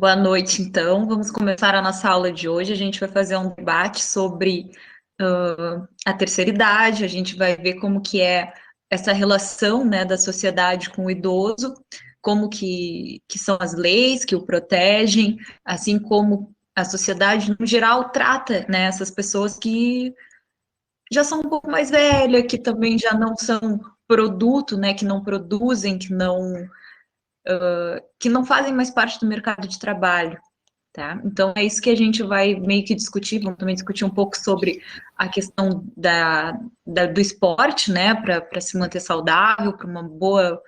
Boa noite, então. Vamos começar a nossa aula de hoje. A gente vai fazer um debate sobre a terceira idade, a gente vai ver como que é essa relação, né, da sociedade com o idoso, como que são as leis que o protegem, assim como a sociedade, no geral, trata, né, essas pessoas que já são um pouco mais velhas, que também já não são produto, né, que não produzem, que não fazem mais parte do mercado de trabalho. Tá? Então, é isso que a gente vai meio que discutir, vamos também discutir um pouco sobre a questão do esporte, né, para se manter saudável, para uma boa,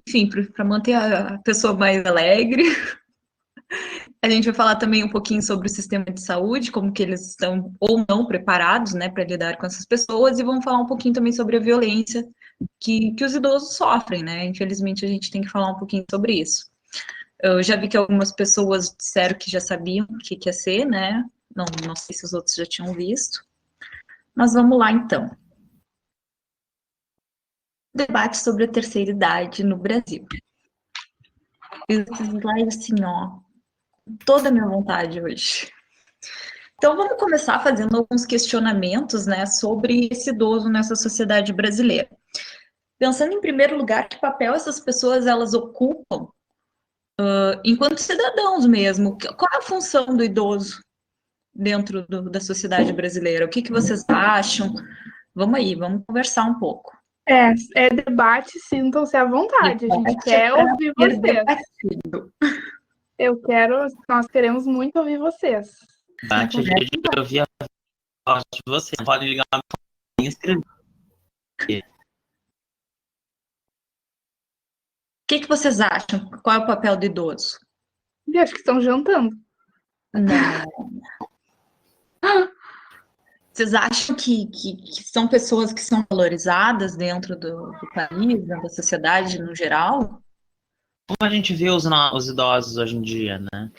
enfim, para manter a pessoa mais alegre. A gente vai falar também um pouquinho sobre o sistema de saúde, como que eles estão ou não preparados, né, para lidar com essas pessoas, e vamos falar um pouquinho também sobre a violência que os idosos sofrem, né, infelizmente a gente tem que falar um pouquinho sobre isso. Eu já vi que algumas pessoas disseram que já sabiam o que ia ser, né? Não sei se os outros já tinham visto. Mas vamos lá, então. Debate sobre a terceira idade no Brasil. Esses slides, assim, ó, toda a minha vontade hoje. Então, vamos começar fazendo alguns questionamentos, né, sobre esse idoso nessa sociedade brasileira. Pensando, em primeiro lugar, que papel essas pessoas, elas ocupam enquanto cidadãos mesmo. Qual é a função do idoso dentro da sociedade brasileira? O que vocês acham? Vamos aí, vamos conversar um pouco. É debate, sintam-se à vontade. A gente quer ouvir vocês. Nós queremos muito ouvir vocês. Debate, a gente vai ouvir a voz de vocês. Podem ligar o e escrever. O que vocês acham? Qual é o papel do idoso? E acho que estão jantando. Não. Vocês acham que são pessoas que são valorizadas dentro do país, dentro da sociedade no geral? Como a gente vê os idosos hoje em dia, né?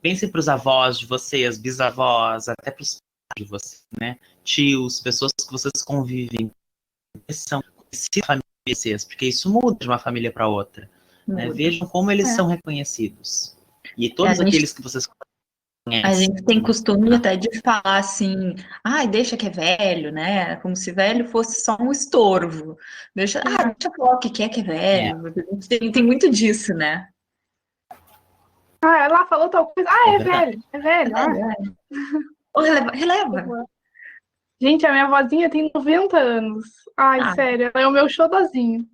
Pense para os avós de vocês, bisavós, até para os pais de vocês, né? Tios, pessoas que vocês convivem, que são famílias, porque isso muda de uma família para outra. Né? Vejam como eles são reconhecidos. E todos aqueles que vocês conhecem. A gente tem costume até de falar assim, deixa que é velho, né? Como se velho fosse só um estorvo. Deixa falar o que é velho. Tem muito disso, né? Ela falou tal coisa. É velho. Releva. Gente, a minha vozinha tem 90 anos. Sério, ela é o meu xodozinho.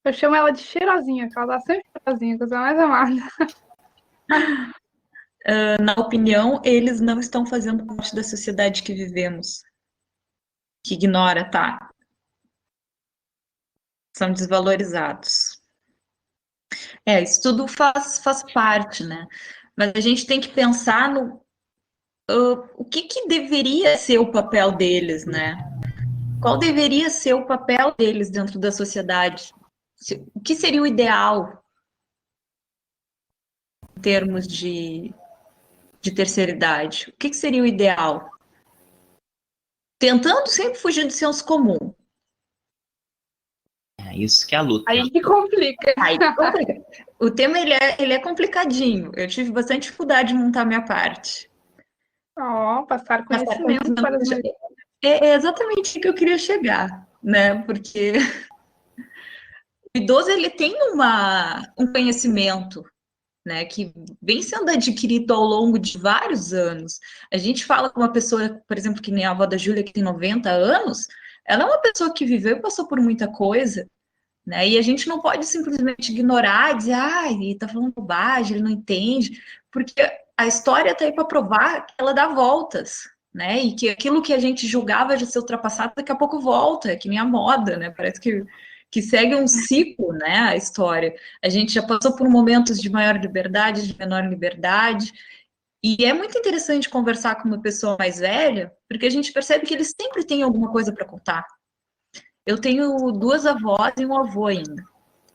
Eu chamo ela de cheirosinha, porque ela tá sempre cheirosinha, coisa mais amada. Na opinião, eles não estão fazendo parte da sociedade que vivemos. Que ignora, tá? São desvalorizados. Isso tudo faz parte, né? Mas a gente tem que pensar no o que deveria ser o papel deles, né? Qual deveria ser o papel deles dentro da sociedade? O que seria o ideal em termos de terceira idade? O que seria o ideal? Tentando sempre fugir do senso comum. É isso que é a luta. Aí que complica. O tema ele é complicadinho. Eu tive bastante dificuldade de montar a minha parte. Passar conhecimento para as mulheres. É exatamente o que eu queria chegar, né? Porque o idoso ele tem um conhecimento, né, que vem sendo adquirido ao longo de vários anos. A gente fala com uma pessoa, por exemplo, que nem a avó da Júlia, que tem 90 anos, ela é uma pessoa que viveu e passou por muita coisa, né? E a gente não pode simplesmente ignorar, dizer, ele tá falando bobagem, ele não entende, porque a história está aí para provar que ela dá voltas, né? E que aquilo que a gente julgava de ser ultrapassado, daqui a pouco volta, é que nem a moda, né? Parece que segue um ciclo, né? A história. A gente já passou por momentos de maior liberdade, de menor liberdade, e é muito interessante conversar com uma pessoa mais velha, porque a gente percebe que eles sempre têm alguma coisa para contar. Eu tenho 2 avós e um avô ainda.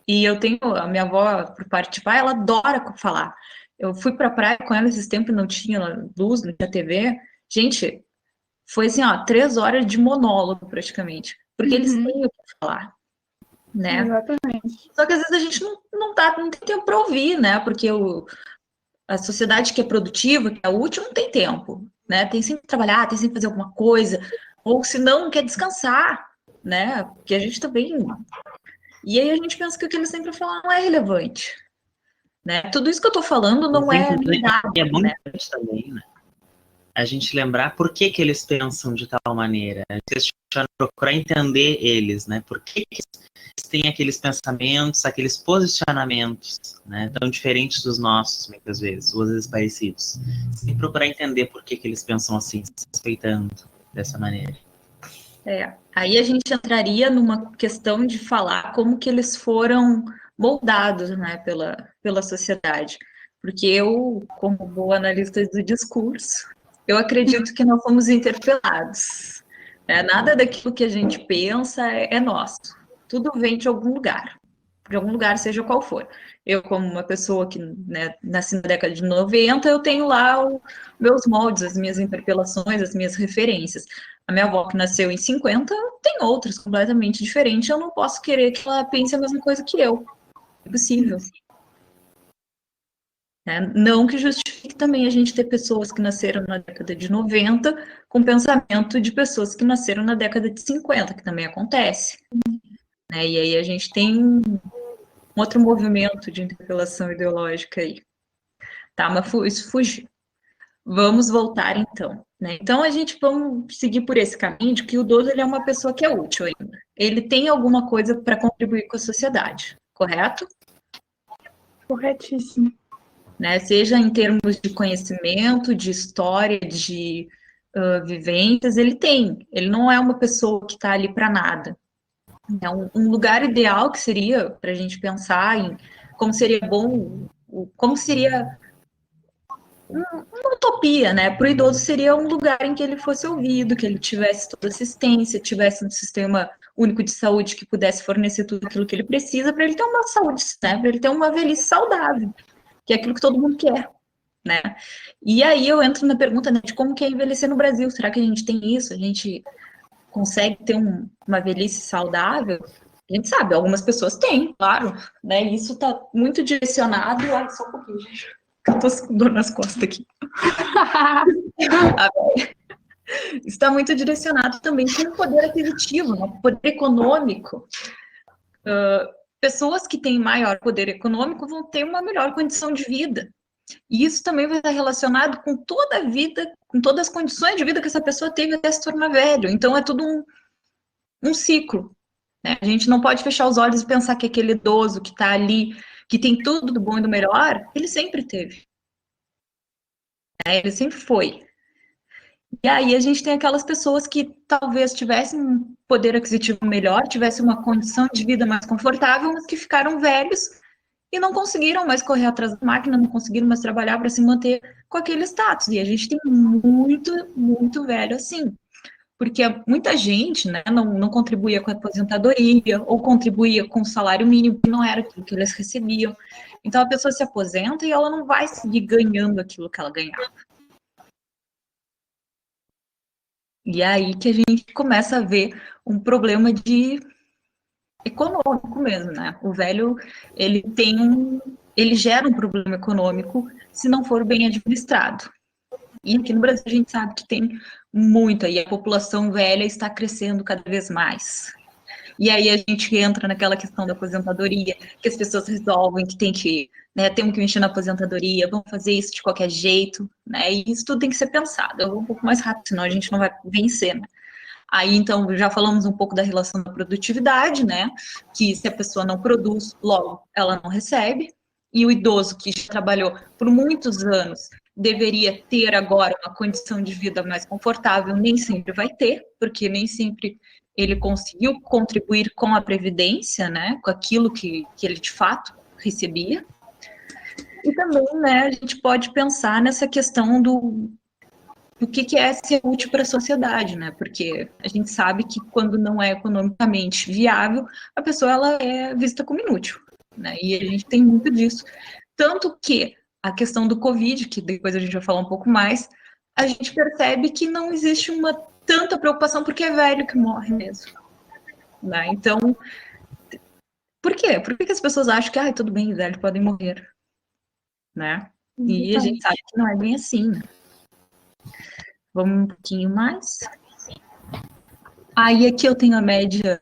E eu tenho a minha avó, por parte de pai, ela adora falar. Eu fui pra praia com ela esses tempos, não tinha luz, não tinha TV. Gente, foi assim, 3 horas de monólogo praticamente. Porque eles têm o que falar, né? Exatamente. Só que às vezes a gente não tem tempo para ouvir, né? Porque A sociedade que é produtiva, que é útil, não tem tempo, né? Tem sempre que trabalhar, tem sempre que fazer alguma coisa, ou se não, quer descansar, né? Porque a gente também... E aí a gente pensa que o que ele sempre fala não é relevante, né? Tudo isso que eu tô falando não é verdade, é muito né? importante também, né? A gente lembrar por que que eles pensam de tal maneira. A gente procurar entender eles, né? Por que que eles têm aqueles pensamentos, aqueles posicionamentos, né? Tão diferentes dos nossos, muitas vezes, ou às vezes parecidos. Sem procurar entender por que que eles pensam assim, se respeitando dessa maneira. Aí a gente entraria numa questão de falar como que eles foram moldados, né, pela sociedade. Porque eu, como boa analista do discurso, eu acredito que nós fomos interpelados. Nada daquilo que a gente pensa é nosso. Tudo vem de algum lugar, seja qual for. Eu, como uma pessoa que, né, nasci na década de 90, eu tenho lá meus moldes, as minhas interpelações, as minhas referências. A minha avó, que nasceu em 50, tem outras completamente diferentes. Eu não posso querer que ela pense a mesma coisa que eu. É possível. Não que justifique também a gente ter pessoas que nasceram na década de 90 com pensamento de pessoas que nasceram na década de 50, que também acontece. E aí a gente tem um outro movimento de interpelação ideológica aí. Tá, mas isso fugiu. Vamos voltar então. Então a gente vamos seguir por esse caminho de que o idoso ele é uma pessoa que é útil ainda. Ele tem alguma coisa para contribuir com a sociedade, correto? Corretíssimo. Seja em termos de conhecimento, de história, de vivências, ele tem. Ele não é uma pessoa que está ali para nada. É um lugar ideal que seria para a gente pensar em como seria bom, como seria uma utopia, né? Para o idoso seria um lugar em que ele fosse ouvido, que ele tivesse toda assistência, tivesse um sistema único de saúde que pudesse fornecer tudo aquilo que ele precisa para ele ter uma saúde, né? Para ele ter uma velhice saudável, que é aquilo que todo mundo quer, né? E aí eu entro na pergunta, né, de como que é envelhecer no Brasil. Será que a gente tem isso? A gente consegue ter uma velhice saudável? A gente sabe, algumas pessoas têm, claro, né? Isso está muito direcionado. Ai, só um pouquinho, gente. Eu tô com dor nas costas aqui. Está muito direcionado também com o poder aquisitivo, né? O poder econômico. Pessoas que têm maior poder econômico vão ter uma melhor condição de vida. E isso também vai estar relacionado com toda a vida, com todas as condições de vida que essa pessoa teve até se tornar velho. Então é tudo um ciclo. A gente não pode fechar os olhos e pensar que aquele idoso que está ali, que tem tudo do bom e do melhor, ele sempre teve. Ele sempre foi. E aí a gente tem aquelas pessoas que talvez tivessem um poder aquisitivo melhor, tivessem uma condição de vida mais confortável, mas que ficaram velhos e não conseguiram mais correr atrás da máquina, não conseguiram mais trabalhar para se manter com aquele status. E a gente tem muito, muito velho assim. Porque muita gente, né, não contribuía com a aposentadoria ou contribuía com o salário mínimo, que não era aquilo que eles recebiam. Então a pessoa se aposenta e ela não vai seguir ganhando aquilo que ela ganhava. E aí que a gente começa a ver um problema de econômico mesmo, né? O velho, ele gera um problema econômico se não for bem administrado. E aqui no Brasil a gente sabe que tem muita, e a população velha está crescendo cada vez mais. E aí a gente entra naquela questão da aposentadoria, que as pessoas resolvem que tem que, né, temos que mexer na aposentadoria, vamos fazer isso de qualquer jeito, né? E isso tudo tem que ser pensado. Eu vou um pouco mais rápido, senão a gente não vai vencer, né? Aí, então, já falamos um pouco da relação da produtividade, né? Que se a pessoa não produz, logo, ela não recebe. E o idoso que já trabalhou por muitos anos deveria ter agora uma condição de vida mais confortável, nem sempre vai ter, porque nem sempre ele conseguiu contribuir com a previdência, né? Com aquilo que ele de fato recebia. E também, né, a gente pode pensar nessa questão do que é ser útil para a sociedade, né? Porque a gente sabe que quando não é economicamente viável, a pessoa ela é vista como inútil, né? E a gente tem muito disso. Tanto que a questão do Covid, que depois a gente vai falar um pouco mais, a gente percebe que não existe uma tanta preocupação porque é velho que morre mesmo, né? Então, por quê? Por que as pessoas acham que, tudo bem, velho, podem morrer, né? E a gente sabe que não é bem assim, né? Vamos um pouquinho mais. Aí aqui eu tenho a média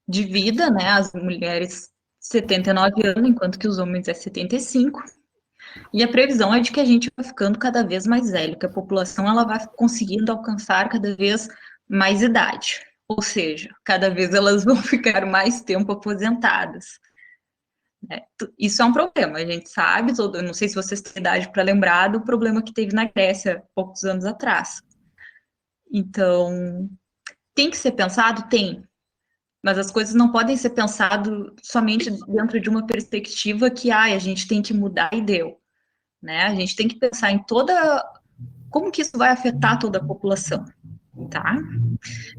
de vida, né? As mulheres 79 anos, enquanto que os homens é 75. E a previsão é de que a gente vai ficando cada vez mais velho, que a população ela vai conseguindo alcançar cada vez mais idade. Ou seja, cada vez elas vão ficar mais tempo aposentadas. Isso é um problema, a gente sabe, eu não sei se vocês têm idade para lembrar do problema que teve na Grécia poucos anos atrás. Então, tem que ser pensado? Tem. Mas as coisas não podem ser pensadas somente dentro de uma perspectiva que a gente tem que mudar e deu. Né? A gente tem que pensar em como que isso vai afetar toda a população. Tá?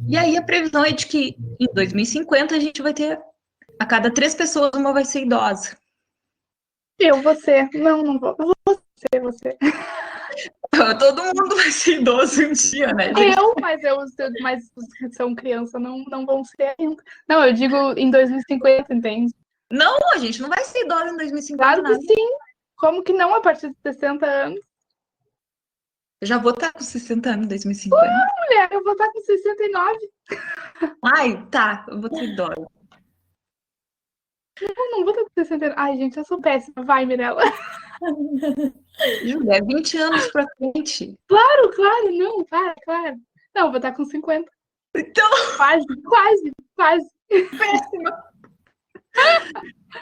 E aí a previsão é de que em 2050 a gente vai ter, a cada 3 pessoas, uma vai ser idosa. Você. Não vou. Você. Todo mundo vai ser idoso um dia, né, gente? Mas os que são criança não vão ser ainda. Não, eu digo em 2050, entende? Não, a gente não vai ser idosa em 2050. Claro que sim. Como que não a partir de 60 anos? Eu já vou estar com 60 anos em 2050. Mulher, eu vou estar com 69. Ai, tá, eu vou ser idosa. Não vou estar com 69. Ai, gente, eu sou péssima. Vai, Mirella. Júlia, 20 anos pra frente. Claro, não, claro. Não, eu vou estar com 50. Então, Quase. péssima.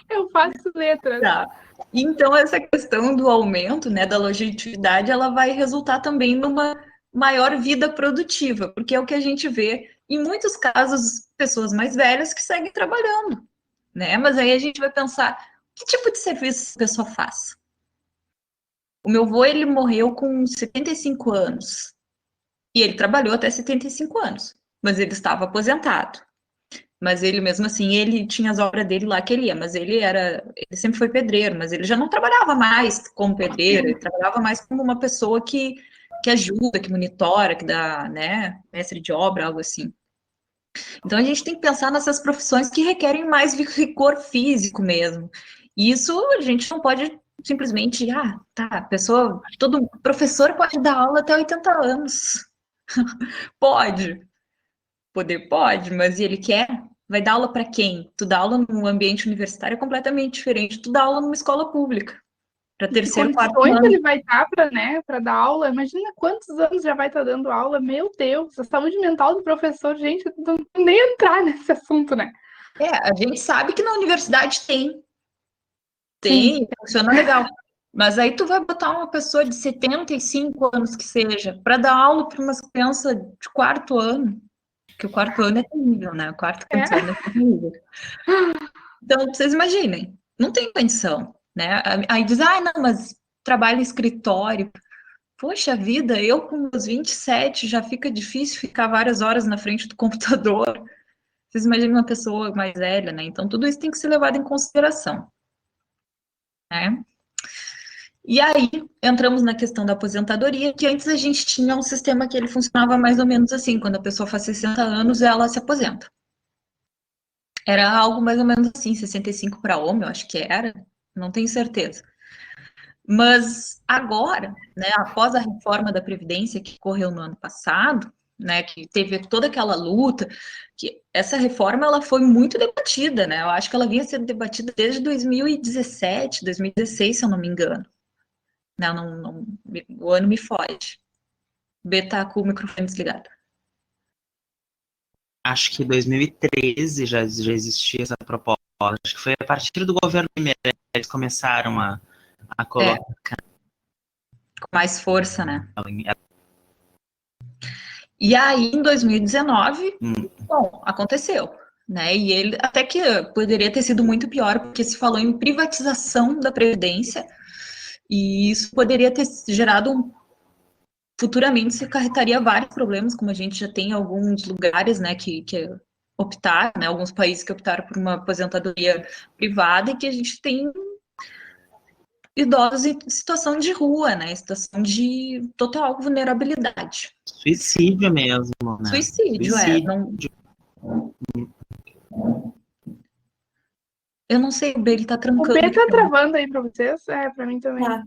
Eu faço letras. Tá. Então, essa questão do aumento, né, da longevidade, ela vai resultar também numa maior vida produtiva, porque é o que a gente vê em muitos casos, pessoas mais velhas que seguem trabalhando, né? Mas aí a gente vai pensar, que tipo de serviço a pessoa faz? O meu avô, ele morreu com 75 anos, e ele trabalhou até 75 anos, mas ele estava aposentado. Mas ele, mesmo assim, ele tinha as obras dele lá que ele ia, mas ele sempre foi pedreiro, mas ele já não trabalhava mais como pedreiro, ele trabalhava mais como uma pessoa que ajuda, que monitora, que dá, né, mestre de obra, algo assim. Então a gente tem que pensar nessas profissões que requerem mais rigor físico mesmo. E isso a gente não pode simplesmente, todo professor pode dar aula até 80 anos. Pode, mas ele quer? Vai dar aula para quem? Tu dá aula num ambiente universitário é completamente diferente. Tu dá aula numa escola pública, para terceiro, quarto ano. Ele vai estar para dar aula? Imagina quantos anos já vai estar dando aula. Meu Deus, a saúde mental do professor, gente, não nem entrar nesse assunto, né? A gente sabe que na universidade funciona legal. Mas aí tu vai botar uma pessoa de 75 anos que seja, para dar aula para umas crianças de quarto ano. Porque o quarto ano é terrível, né? O quarto ano é terrível. Então, vocês imaginem, não tem condição, né? Aí diz, não, mas trabalho em escritório. Poxa vida, eu com meus 27 já fica difícil ficar várias horas na frente do computador. Vocês imaginem uma pessoa mais velha, né? Então, tudo isso tem que ser levado em consideração, né? E aí, entramos na questão da aposentadoria, que antes a gente tinha um sistema que ele funcionava mais ou menos assim, quando a pessoa faz 60 anos, ela se aposenta. Era algo mais ou menos assim, 65 para homem, eu acho que era, não tenho certeza. Mas agora, né, após a reforma da Previdência que ocorreu no ano passado, né, que teve toda aquela luta, que essa reforma ela foi muito debatida, né? Eu acho que ela vinha sendo debatida desde 2017, 2016, se eu não me engano. Não, o ano me foge. B tá com o microfone desligado. Acho que em 2013 já existia essa proposta. Acho que foi a partir do governo Meirelles que eles começaram a colocar. Com mais força, né? E aí, em 2019, bom, aconteceu. Né? E ele até que poderia ter sido muito pior, porque se falou em privatização da Previdência, e isso poderia ter gerado futuramente se acarretaria vários problemas, como a gente já tem em alguns lugares, né, que optaram, né, alguns países que optaram por uma aposentadoria privada, e que a gente tem idosos em situação de rua, né, em situação de total vulnerabilidade. Suicídio mesmo, né? Suicídio. Eu não sei, o B, ele tá trancando. O B tá travando aí pra vocês? Pra mim também. Tá.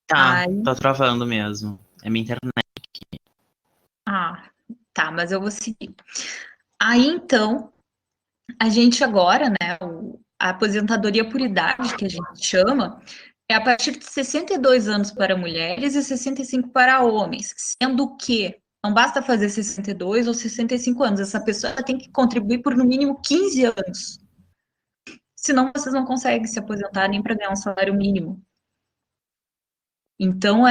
Tá, Aí, tô travando mesmo. É minha internet. tá, mas eu vou seguir. Aí, então, a gente agora, né, a aposentadoria por idade, que a gente chama, é a partir de 62 anos para mulheres e 65 para homens, sendo que não basta fazer 62 ou 65 anos, essa pessoa tem que contribuir por no mínimo 15 anos. Senão vocês não conseguem se aposentar nem para ganhar um salário mínimo. Então,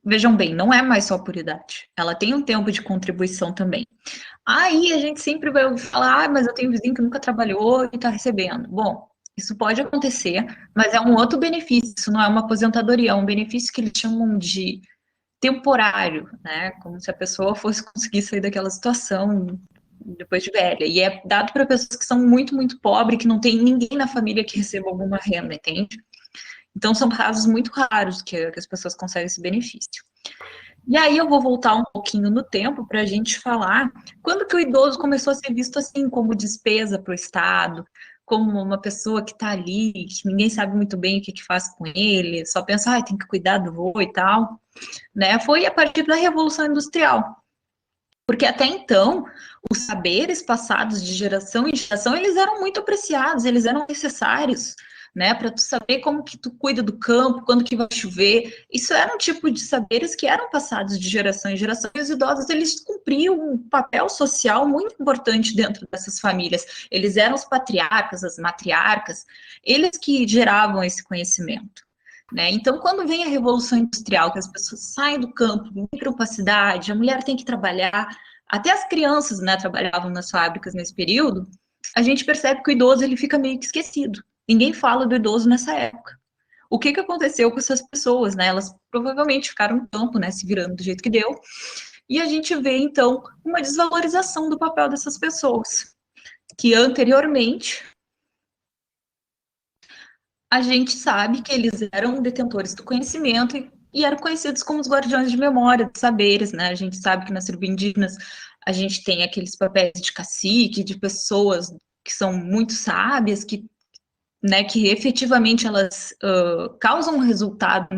vejam bem, não é mais só por idade. Ela tem um tempo de contribuição também. Aí a gente sempre vai ouvir falar, mas eu tenho um vizinho que nunca trabalhou e está recebendo. Bom, isso pode acontecer, mas é um outro benefício, isso não é uma aposentadoria, é um benefício que eles chamam de temporário, né? Como se a pessoa fosse conseguir sair daquela situação depois de velha. E é dado para pessoas que são muito, muito pobres, que não tem ninguém na família que receba alguma renda, entende? Então são casos muito raros que as pessoas conseguem esse benefício. E aí eu vou voltar um pouquinho no tempo para a gente falar quando que o idoso começou a ser visto assim como despesa para o Estado, como uma pessoa que está ali, que ninguém sabe muito bem o que faz com ele, só pensa, tem que cuidar do vô e tal, né? Foi a partir da Revolução Industrial. Porque até então, os saberes passados de geração em geração, eles eram muito apreciados, eles eram necessários, né, para tu saber como que tu cuida do campo, quando que vai chover. Isso era um tipo de saberes que eram passados de geração em geração, e os idosos, eles cumpriam um papel social muito importante dentro dessas famílias. Eles eram os patriarcas, as matriarcas, eles que geravam esse conhecimento. Né? Então, quando vem a Revolução Industrial, que as pessoas saem do campo, migram para a cidade, a mulher tem que trabalhar, até as crianças, né, trabalhavam nas fábricas nesse período, a gente percebe que o idoso ele fica meio que esquecido. Ninguém fala do idoso nessa época. O que aconteceu com essas pessoas, né? Elas provavelmente ficaram no campo, né, se virando do jeito que deu, e a gente vê, então, uma desvalorização do papel dessas pessoas, que anteriormente a gente sabe que eles eram detentores do conhecimento e eram conhecidos como os guardiões de memória, de saberes, né? A gente sabe que nas tribos indígenas a gente tem aqueles papéis de cacique, de pessoas que são muito sábias, né, que efetivamente elas causam resultado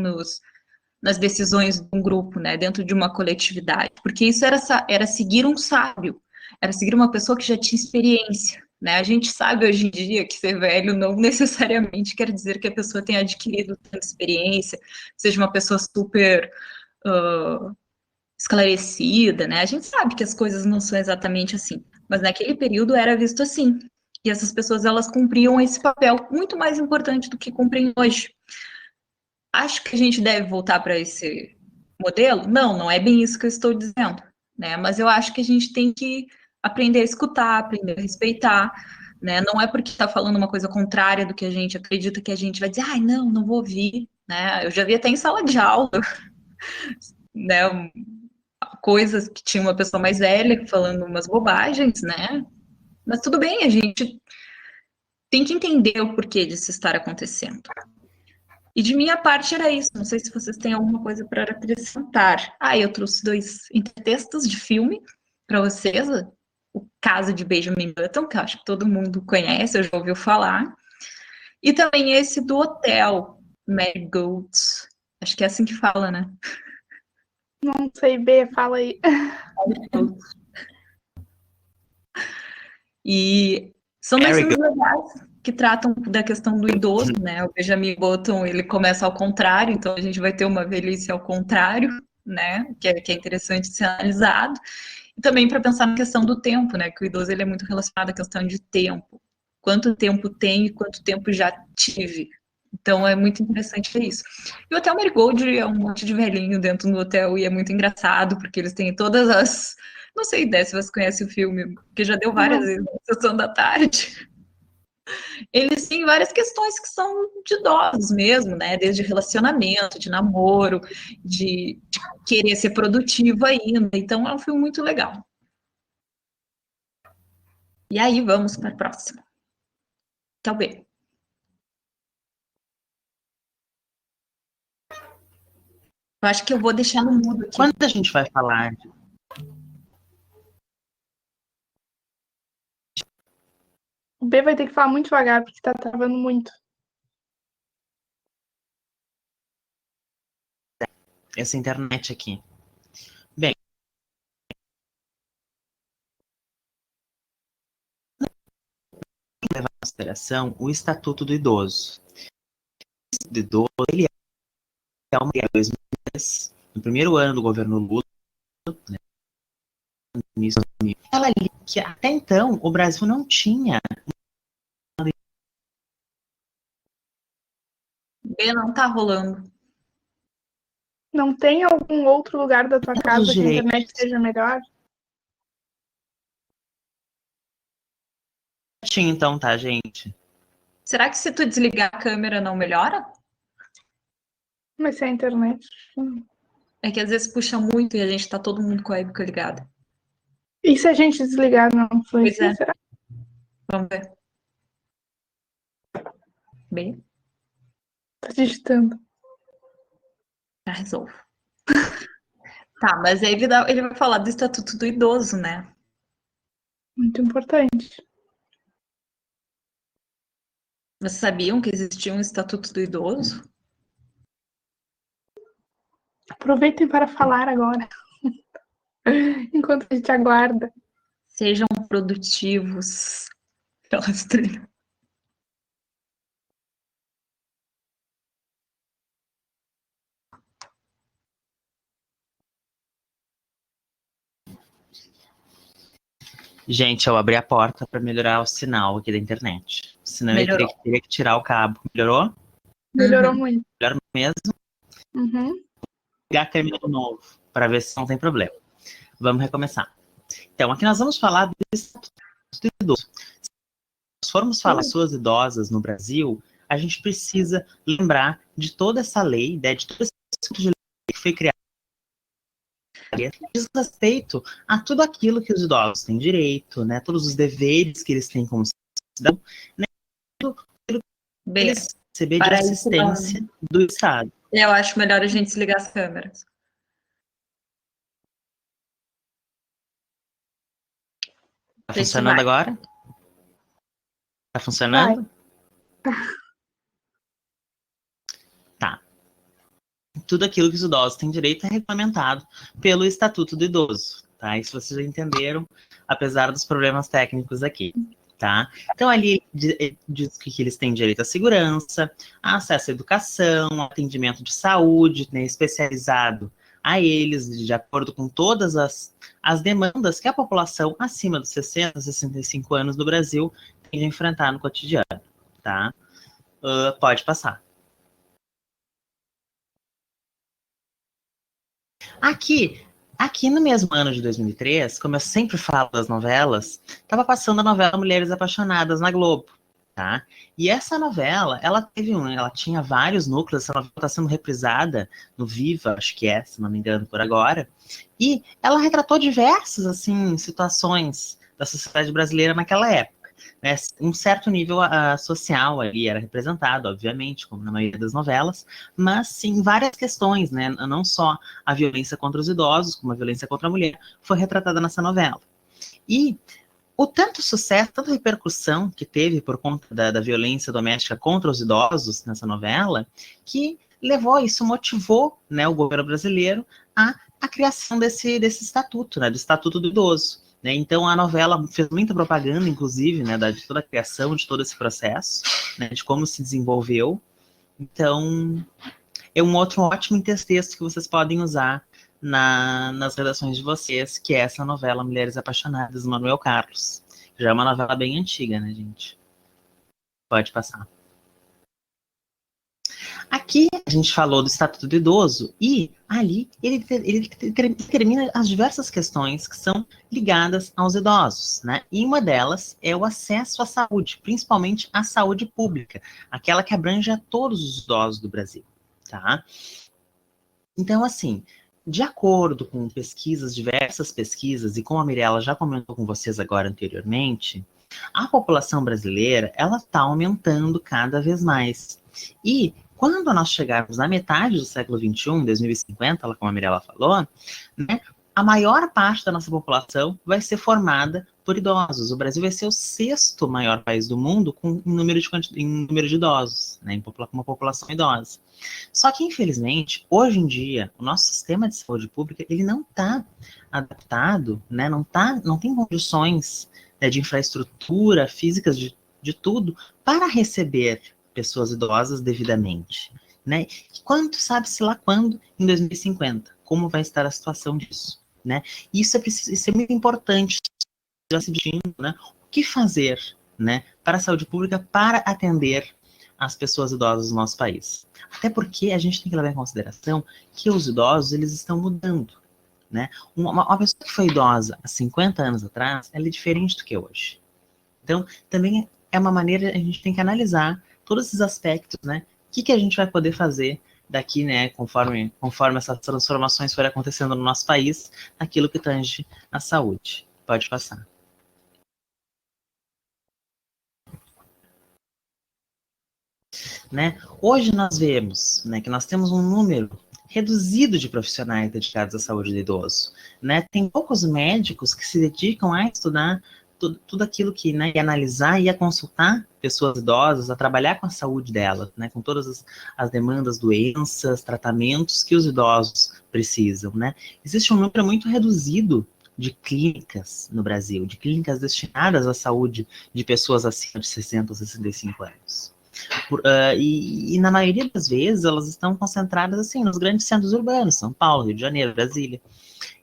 nas decisões de um grupo, né, dentro de uma coletividade, porque isso era seguir um sábio, era seguir uma pessoa que já tinha experiência, né, a gente sabe hoje em dia que ser velho não necessariamente quer dizer que a pessoa tenha adquirido tanta experiência, seja uma pessoa super esclarecida, né, a gente sabe que as coisas não são exatamente assim, mas naquele período era visto assim, e essas pessoas, elas cumpriam esse papel muito mais importante do que cumprem hoje. Acho que a gente deve voltar para esse modelo? Não, não é bem isso que eu estou dizendo, né? Mas eu acho que a gente tem que aprender a escutar, aprender a respeitar, né? Não é porque está falando uma coisa contrária do que a gente acredita que a gente vai dizer, ai, não, não vou ouvir, né? Eu já vi até em sala de aula, né? Coisas que tinha uma pessoa mais velha falando umas bobagens, né? Mas tudo bem, a gente tem que entender o porquê disso estar acontecendo. E de minha parte era isso. Não sei se vocês têm alguma coisa para acrescentar. Eu trouxe 2 intertextos de filme para vocês. O caso de Benjamin Button, que eu acho que todo mundo conhece, ou já ouviu falar. E também esse do Hotel, Marigolds. Acho que é assim que fala, né? Não sei, B, fala aí. E são 2 Eric, filmes legais que tratam da questão do idoso, né? O Benjamin Button, ele começa ao contrário, então a gente vai ter uma velhice ao contrário, né? Que é interessante ser analisado. E também para pensar na questão do tempo, né? Que o idoso ele é muito relacionado à questão de tempo. Quanto tempo tem e quanto tempo já tive. Então é muito interessante ver isso. E o Hotel Marigold é um monte de velhinho dentro do hotel e é muito engraçado, porque eles têm todas as. Não sei ideia se você conhece o filme, porque já deu várias vezes na sessão da tarde. Eles têm várias questões que são de idosos mesmo, né? Desde relacionamento, de namoro, de querer ser produtivo ainda. Então é um filme muito legal. E aí, vamos para a próxima. Talvez. Eu acho que eu vou deixar no mudo aqui. quando a gente vai falar de O B vai ter que falar muito devagar, porque tá travando muito. essa internet aqui. Bem, levar em consideração o Estatuto do Idoso. O Estatuto do Idoso, ele é uma lei de 2010, no primeiro ano do governo Lula, né, ela li que até então o Brasil não tinha. B não tá rolando. Não tem algum outro lugar da tua casa que a internet seja melhor? Tinha então, tá, gente? Será que se tu desligar a câmera não melhora? Mas se é a internet. É que às vezes puxa muito e a gente tá todo mundo com a webcam ligada. E se a gente desligar, não influencia? Pois é. Será? Vamos ver. B. Tô digitando. Já resolvo. Tá, mas aí ele vai falar do Estatuto do Idoso, né? Muito importante. Vocês sabiam que existia um Estatuto do Idoso? Aproveitem para falar agora. Enquanto a gente aguarda. Sejam produtivos. Aquelas trilhas. Gente, eu abri a porta para melhorar o sinal aqui da internet. Senão Melhorou. eu teria que tirar o cabo. Melhorou? Melhorou muito. Melhorou mesmo? Uhum. Ligar a câmera de novo, para ver se não tem problema. Vamos recomeçar. Então, aqui nós vamos falar do Estatuto do Idoso. Se nós formos falar suas idosas no Brasil, a gente precisa lembrar de toda essa lei, né, de todo esse conceito de lei que foi criado, diz respeito a tudo aquilo que os idosos têm direito, né, todos os deveres que eles têm como cidadão, né, tudo aquilo que eles receber de assistência do Estado. Eu acho melhor a gente desligar as câmeras. Tá funcionando agora? Tá funcionando? Tá. Tudo aquilo que os idosos têm direito é regulamentado pelo Estatuto do Idoso, tá? Isso vocês já entenderam, apesar dos problemas técnicos aqui, tá? Então, ali diz que eles têm direito à segurança, a acesso à educação, atendimento de saúde, né, especializado a eles, de acordo com todas as demandas que a população acima dos 60, 65 anos do Brasil tem de enfrentar no cotidiano, tá? Pode passar. Aqui no mesmo ano de 2003, como eu sempre falo das novelas, estava passando a novela Mulheres Apaixonadas na Globo, tá? E essa novela, ela tinha vários núcleos, essa novela está sendo reprisada no Viva, acho que é, se não me engano, por agora, e ela retratou diversas, assim, situações da sociedade brasileira naquela época. Né, um certo nível social ali era representado, obviamente, como na maioria das novelas, mas sim várias questões, né, não só a violência contra os idosos, como a violência contra a mulher, foi retratada nessa novela. E o tanto sucesso, tanta repercussão que teve por conta da violência doméstica contra os idosos nessa novela, que isso motivou, né, o governo brasileiro a criação desse estatuto, né, do Estatuto do Idoso. Né? Então, a novela fez muita propaganda, inclusive, né, de toda a criação, de todo esse processo, né, de como se desenvolveu. Então, é um outro ótimo intertexto que vocês podem usar nas redações de vocês, que é essa novela Mulheres Apaixonadas, do Manuel Carlos. Já é uma novela bem antiga, né, gente? Pode passar. Aqui a gente falou do Estatuto do Idoso e ali ele determina as diversas questões que são ligadas aos idosos, né? E uma delas é o acesso à saúde, principalmente à saúde pública, aquela que abrange a todos os idosos do Brasil, tá? Então, assim, de acordo com diversas pesquisas, e como a Mirella já comentou com vocês agora anteriormente, a população brasileira, ela está aumentando cada vez mais. E quando nós chegarmos na metade do século XXI, 2050, como a Mirella falou, né, a maior parte da nossa população vai ser formada por idosos. O Brasil vai ser o 6º maior país do mundo em número de idosos, né, com uma população idosa. Só que, infelizmente, hoje em dia, o nosso sistema de saúde pública, ele não está adaptado, né, não tem condições, né, de infraestrutura físicas, de tudo, para receber pessoas idosas devidamente. Né? Sabe-se lá quando, em 2050, como vai estar a situação disso. Né? Isso é muito importante, já se discutindo, né? O que fazer, né, para a saúde pública para atender as pessoas idosas do nosso país. Até porque a gente tem que levar em consideração que os idosos, eles estão mudando. Né? Uma pessoa que foi idosa há 50 anos atrás, ela é diferente do que é hoje. Então, também é uma maneira, a gente tem que analisar todos esses aspectos, né? O que a gente vai poder fazer daqui, né, conforme essas transformações forem acontecendo no nosso país, naquilo que tange a saúde. Pode passar. Né? Hoje nós vemos, né, que nós temos um número reduzido de profissionais dedicados à saúde do idoso. Né? Tem poucos médicos que se dedicam a estudar tudo aquilo que, né, e analisar e a consultar pessoas idosas, a trabalhar com a saúde delas, né, com todas as demandas, doenças, tratamentos que os idosos precisam. Né? Existe um número muito reduzido de clínicas no Brasil, de clínicas destinadas à saúde de pessoas acima de 60 ou 65 anos. E na maioria das vezes elas estão concentradas assim nos grandes centros urbanos, São Paulo, Rio de Janeiro, Brasília.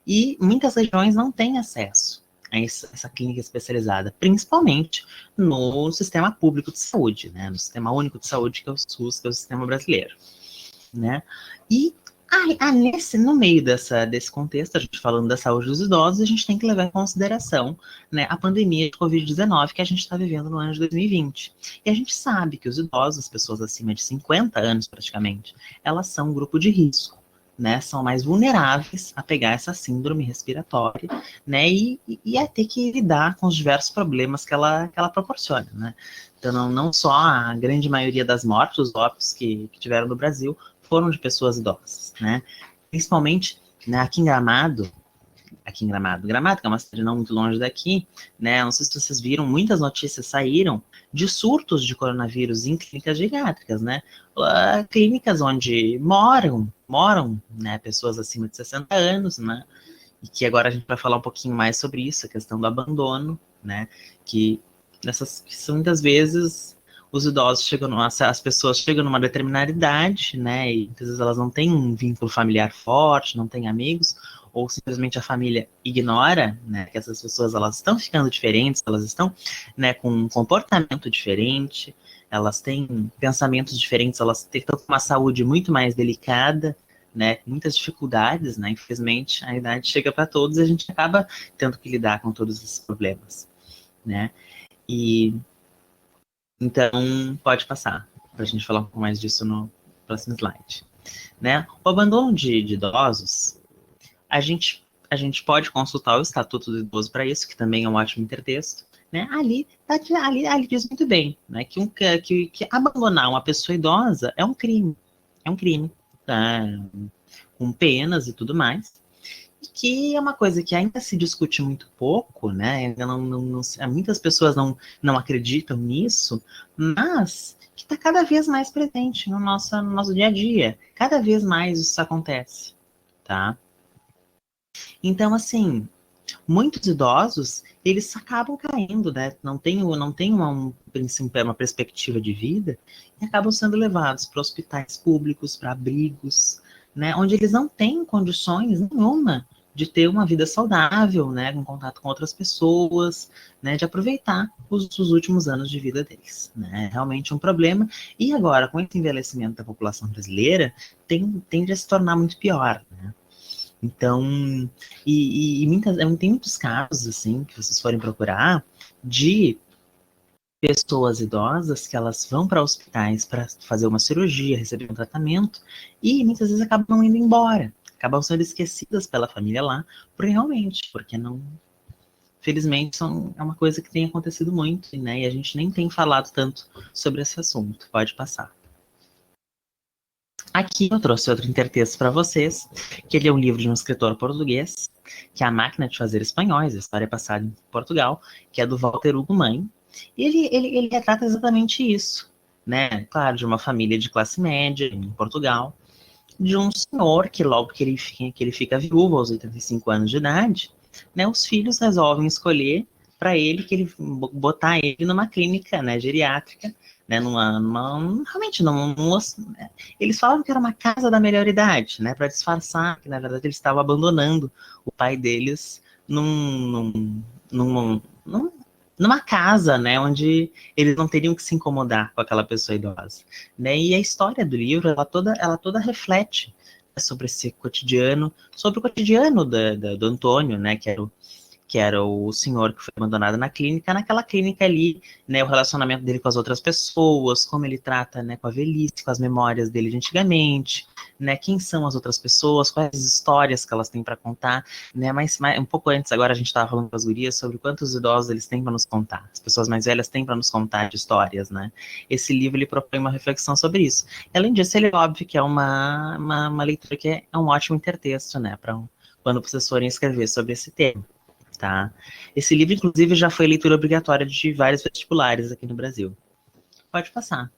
E muitas regiões não têm acesso a essa clínica especializada, principalmente no sistema público de saúde, né, no sistema único de saúde, que é o SUS, que é o sistema brasileiro. Né? E no meio desse contexto, a gente falando da saúde dos idosos, a gente tem que levar em consideração, né, a pandemia de Covid-19 que a gente está vivendo no ano de 2020. E a gente sabe que os idosos, as pessoas acima de 50 anos praticamente, elas são um grupo de risco. Né, são mais vulneráveis a pegar essa síndrome respiratória, né, e a ter que lidar com os diversos problemas que ela proporciona. Né? Então, não só a grande maioria das mortes, os óbitos que tiveram no Brasil, foram de pessoas idosas, né? Principalmente, né, aqui em Gramado, Gramado, que é uma cidade não muito longe daqui, né? Não sei se vocês viram, muitas notícias saíram de surtos de coronavírus em clínicas geriátricas, né? Clínicas onde moram, né, pessoas acima de 60 anos, né? E que agora a gente vai falar um pouquinho mais sobre isso, a questão do abandono, né? Que são muitas vezes os idosos as pessoas chegam numa determinada idade, né, e às vezes elas não têm um vínculo familiar forte, não têm amigos, ou simplesmente a família ignora, né, que essas pessoas elas estão ficando diferentes, elas estão, né, com um comportamento diferente, elas têm pensamentos diferentes, elas estão com uma saúde muito mais delicada, né, muitas dificuldades, né, infelizmente a idade chega para todos e a gente acaba tendo que lidar com todos esses problemas, né, e então, pode passar, para a gente falar um pouco mais disso no próximo slide. Né? O abandono de idosos, a gente pode consultar o Estatuto do Idoso para isso, que também é um ótimo intertexto. Né? Ali diz muito bem, né, que abandonar uma pessoa idosa é um crime. É um crime, tá? Com penas e tudo mais. Que é uma coisa que ainda se discute muito pouco, né? Ainda muitas pessoas não acreditam nisso, mas que está cada vez mais presente no nosso dia a dia. Cada vez mais isso acontece, tá? Então, assim, muitos idosos, eles acabam caindo, né? Não tem uma perspectiva de vida e acabam sendo levados para hospitais públicos, para abrigos, né? Onde eles não têm condições nenhuma de ter uma vida saudável, né? Com contato com outras pessoas, né? De aproveitar os últimos anos de vida deles, né? É realmente um problema. E agora, com esse envelhecimento da população brasileira, tende a se tornar muito pior, né? Então, tem muitos casos, assim, que vocês forem procurar, de pessoas idosas que elas vão para hospitais para fazer uma cirurgia, receber um tratamento, e muitas vezes acabam não indo embora, acabam sendo esquecidas pela família lá, porque não... Felizmente, é uma coisa que tem acontecido muito, né, e a gente nem tem falado tanto sobre esse assunto. Pode passar. Aqui eu trouxe outro intertexto para vocês, que ele é um livro de um escritor português, que é A Máquina de Fazer Espanhóis, a história passada em Portugal, que é do Walter Hugo Mãe. E ele retrata exatamente isso, né? Claro, de uma família de classe média em Portugal, de um senhor que logo que ele fica viúvo aos 85 anos de idade, né? Os filhos resolvem escolher para ele que ele botar ele numa clínica, né, geriátrica, né, realmente eles falavam que era uma casa da melhor idade, né, para disfarçar que na verdade eles estavam abandonando o pai deles numa casa, né, onde eles não teriam que se incomodar com aquela pessoa idosa, né? E a história do livro, ela toda reflete sobre esse cotidiano, sobre o cotidiano do Antônio, né, que era o senhor que foi abandonado na clínica, naquela clínica ali, né, o relacionamento dele com as outras pessoas, como ele trata, né, com a velhice, com as memórias dele de antigamente, né, quem são as outras pessoas, quais as histórias que elas têm para contar, né, mas um pouco antes, agora a gente estava falando com as gurias sobre quantos idosos eles têm para nos contar, as pessoas mais velhas têm para nos contar de histórias, né, esse livro, ele propõe uma reflexão sobre isso. E, além disso, ele é óbvio que é uma leitura que é um ótimo intertexto, né, quando vocês forem escrever sobre esse tema. Tá? Esse livro, inclusive, já foi leitura obrigatória de vários vestibulares aqui no Brasil. Pode passar.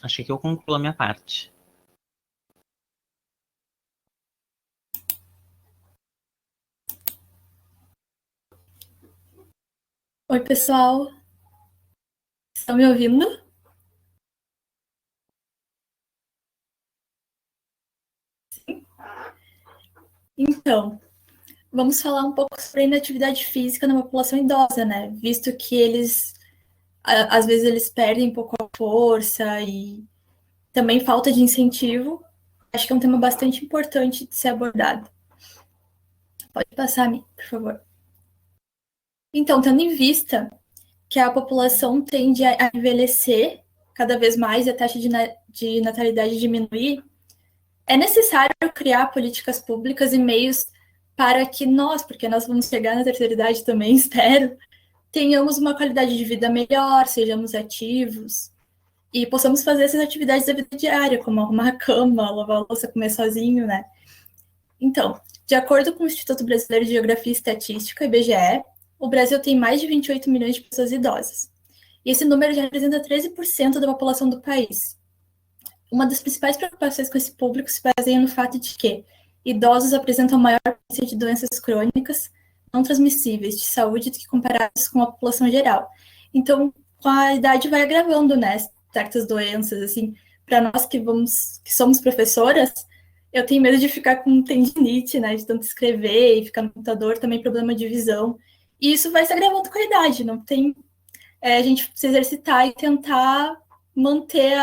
Acho que eu concluo a minha parte. Oi, pessoal. Estão me ouvindo? Sim. Então, vamos falar um pouco sobre a inatividade física na população idosa, né? Visto que eles, às vezes, eles perdem um pouco a força e também falta de incentivo. Acho que é um tema bastante importante de ser abordado. Pode passar, Mi, por favor. Então, tendo em vista que a população tende a envelhecer cada vez mais e a taxa de natalidade diminuir, é necessário criar políticas públicas e meios para que nós, porque nós vamos chegar na terceira idade também, espero, tenhamos uma qualidade de vida melhor, sejamos ativos e possamos fazer essas atividades da vida diária, como arrumar a cama, lavar a louça, comer sozinho, né? Então, de acordo com o Instituto Brasileiro de Geografia e Estatística, IBGE, o Brasil tem mais de 28 milhões de pessoas idosas. E esse número já representa 13% da população do país. Uma das principais preocupações com esse público se baseia no fato de que idosos apresentam maior prevalência de doenças crônicas não transmissíveis de saúde do que comparados com a população geral. Então, com a idade vai agravando, né, certas doenças, assim, para nós que somos professoras, eu tenho medo de ficar com tendinite, né, de tanto escrever e ficar no computador, também problema de visão. E isso vai se agravando com a idade, não tem a gente se exercitar e tentar manter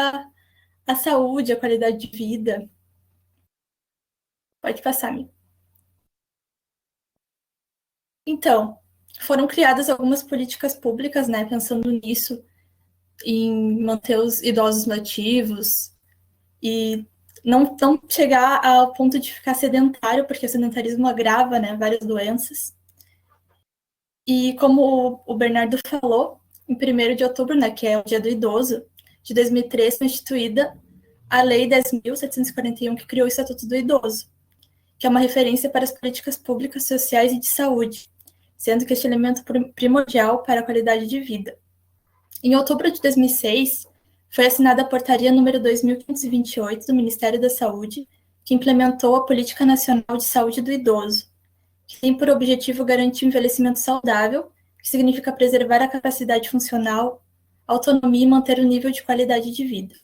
a saúde, a qualidade de vida. Pode passar, Mi. Então, foram criadas algumas políticas públicas, né, pensando nisso, em manter os idosos nativos e não chegar ao ponto de ficar sedentário, porque o sedentarismo agrava, né, várias doenças. E como o Bernardo falou, em 1º de outubro, né, que é o Dia do Idoso, de 2003, foi instituída a Lei 10.741, que criou o Estatuto do Idoso, que é uma referência para as políticas públicas, sociais e de saúde, sendo que este elemento primordial para a qualidade de vida. Em outubro de 2006, foi assinada a Portaria número 2.528 do Ministério da Saúde, que implementou a Política Nacional de Saúde do Idoso, que tem por objetivo garantir o envelhecimento saudável, que significa preservar a capacidade funcional, autonomia e manter o nível de qualidade de vida.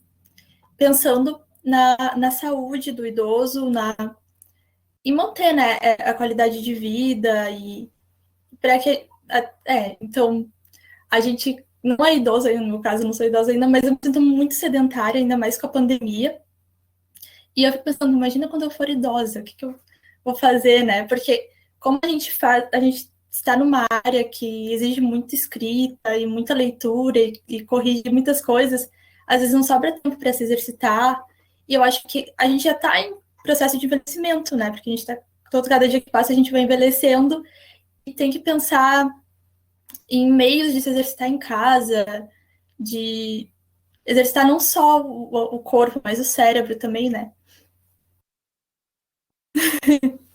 Pensando na saúde do idoso, e manter, né, a qualidade de vida e para que então a gente não é idoso ainda, no meu caso eu não sou idosa ainda, mas eu me sinto muito sedentária, ainda mais com a pandemia. E eu fico pensando, imagina quando eu for idosa, o que eu vou fazer, né? Porque como a gente está numa área que exige muita escrita e muita leitura e corrige muitas coisas, às vezes não sobra tempo para se exercitar. E eu acho que a gente já está em processo de envelhecimento, né? Porque a gente está cada dia que passa a gente vai envelhecendo e tem que pensar em meios de se exercitar em casa, de exercitar não só o corpo, mas o cérebro também, né?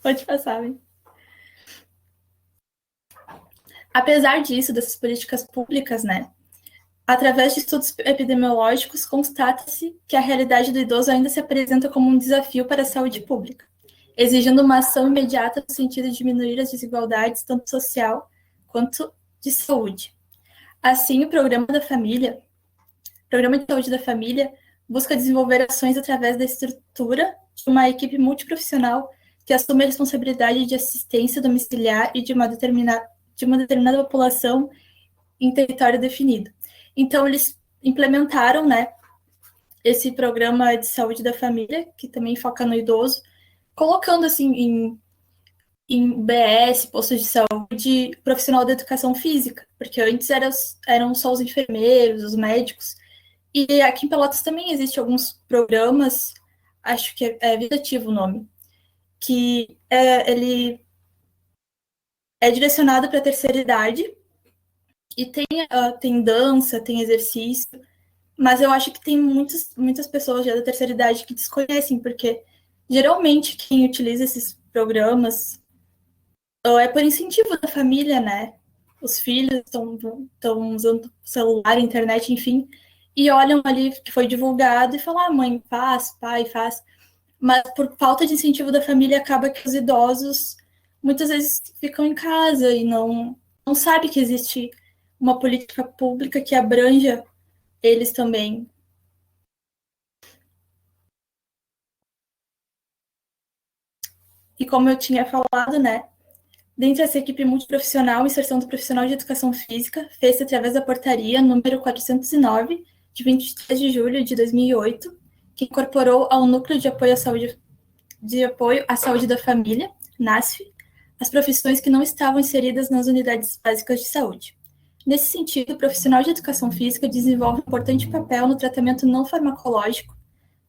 Pode passar, hein? Apesar disso, dessas políticas públicas, né? Através de estudos epidemiológicos, constata-se que a realidade do idoso ainda se apresenta como um desafio para a saúde pública, exigindo uma ação imediata no sentido de diminuir as desigualdades, tanto social quanto de saúde. Assim, o Programa de Saúde da Família, busca desenvolver ações através da estrutura de uma equipe multiprofissional que assume a responsabilidade de assistência domiciliar e de uma determinada população em território definido. Então, eles implementaram, né, esse programa de saúde da família, que também foca no idoso, colocando, assim, em BS, postos de saúde, profissional da educação física, porque antes eram só os enfermeiros, os médicos, e aqui em Pelotas também existem alguns programas, acho que é Vida Ativa o nome, que ele é direcionado para a terceira idade, e tem dança, tem exercício, mas eu acho que tem muitas pessoas já da terceira idade que desconhecem, porque geralmente quem utiliza esses programas é por incentivo da família, né? Os filhos estão usando celular, internet, enfim, e olham ali que foi divulgado e falam, mãe faz, pai faz. Mas por falta de incentivo da família, acaba que os idosos muitas vezes ficam em casa e não sabem que existe uma política pública que abranja eles também. E como eu tinha falado, né, dentro dessa equipe multiprofissional, inserção do profissional de educação física, fez-se através da portaria número 409, de 23 de julho de 2008, que incorporou ao Núcleo de Apoio à Saúde da Família, NASF, as profissões que não estavam inseridas nas unidades básicas de saúde. Nesse sentido, o profissional de educação física desenvolve um importante papel no tratamento não farmacológico,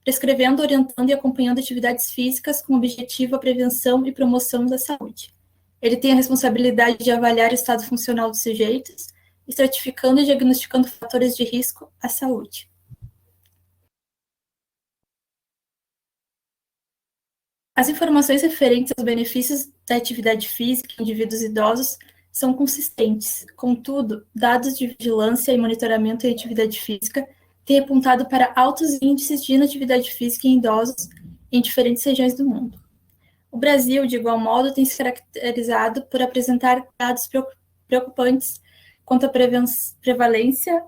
prescrevendo, orientando e acompanhando atividades físicas com objetivo a prevenção e promoção da saúde. Ele tem a responsabilidade de avaliar o estado funcional dos sujeitos, estratificando e diagnosticando fatores de risco à saúde. As informações referentes aos benefícios da atividade física em indivíduos idosos são consistentes. Contudo, dados de vigilância e monitoramento em atividade física têm apontado para altos índices de inatividade física em idosos em diferentes regiões do mundo. O Brasil, de igual modo, tem se caracterizado por apresentar dados preocupantes quanto à prevalência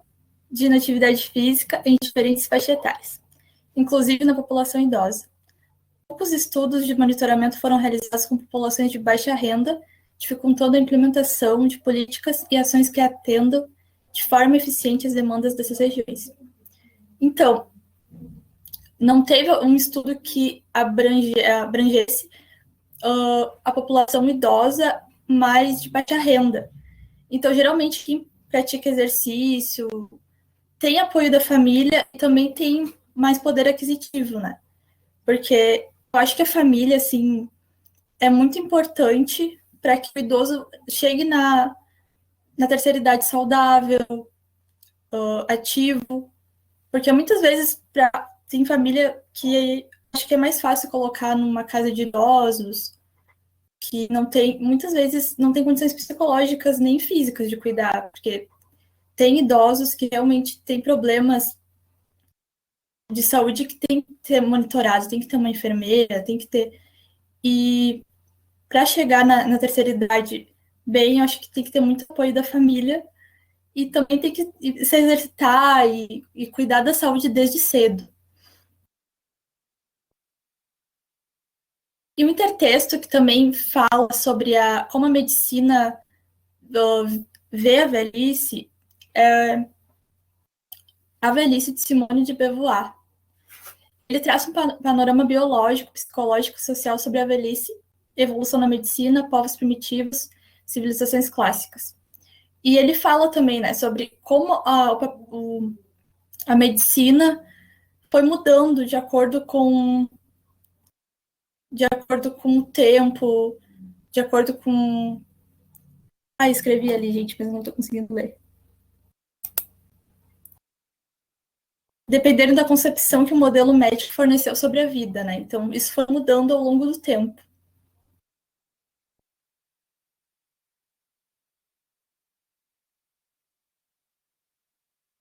de inatividade física em diferentes faixas etárias, inclusive na população idosa. Poucos estudos de monitoramento foram realizados com populações de baixa renda, dificultando a implementação de políticas e ações que atendam de forma eficiente as demandas dessas regiões. Então, não teve um estudo que abrangesse a população idosa mais de baixa renda. Então, geralmente, quem pratica exercício tem apoio da família e também tem mais poder aquisitivo, né? Porque eu acho que a família, assim, é muito importante para que o idoso chegue na terceira idade saudável, ativo, porque muitas vezes tem família que acho que é mais fácil colocar numa casa de idosos, que muitas vezes não tem condições psicológicas nem físicas de cuidar, porque tem idosos que realmente têm problemas de saúde que tem que ser monitorados, tem que ter uma enfermeira, tem que ter... E para chegar na terceira idade bem, eu acho que tem que ter muito apoio da família e também tem que se exercitar e cuidar da saúde desde cedo. E um intertexto que também fala sobre como a medicina vê a velhice é A Velhice, de Simone de Beauvoir. Ele traz um panorama biológico, psicológico e social sobre a velhice, evolução na medicina, povos primitivos, civilizações clássicas. E ele fala também, né, sobre como a medicina foi mudando de acordo com o tempo, de acordo com... escrevi ali, gente, mas não estou conseguindo ler. Dependendo da concepção que o modelo médico forneceu sobre a vida, né? Então, isso foi mudando ao longo do tempo.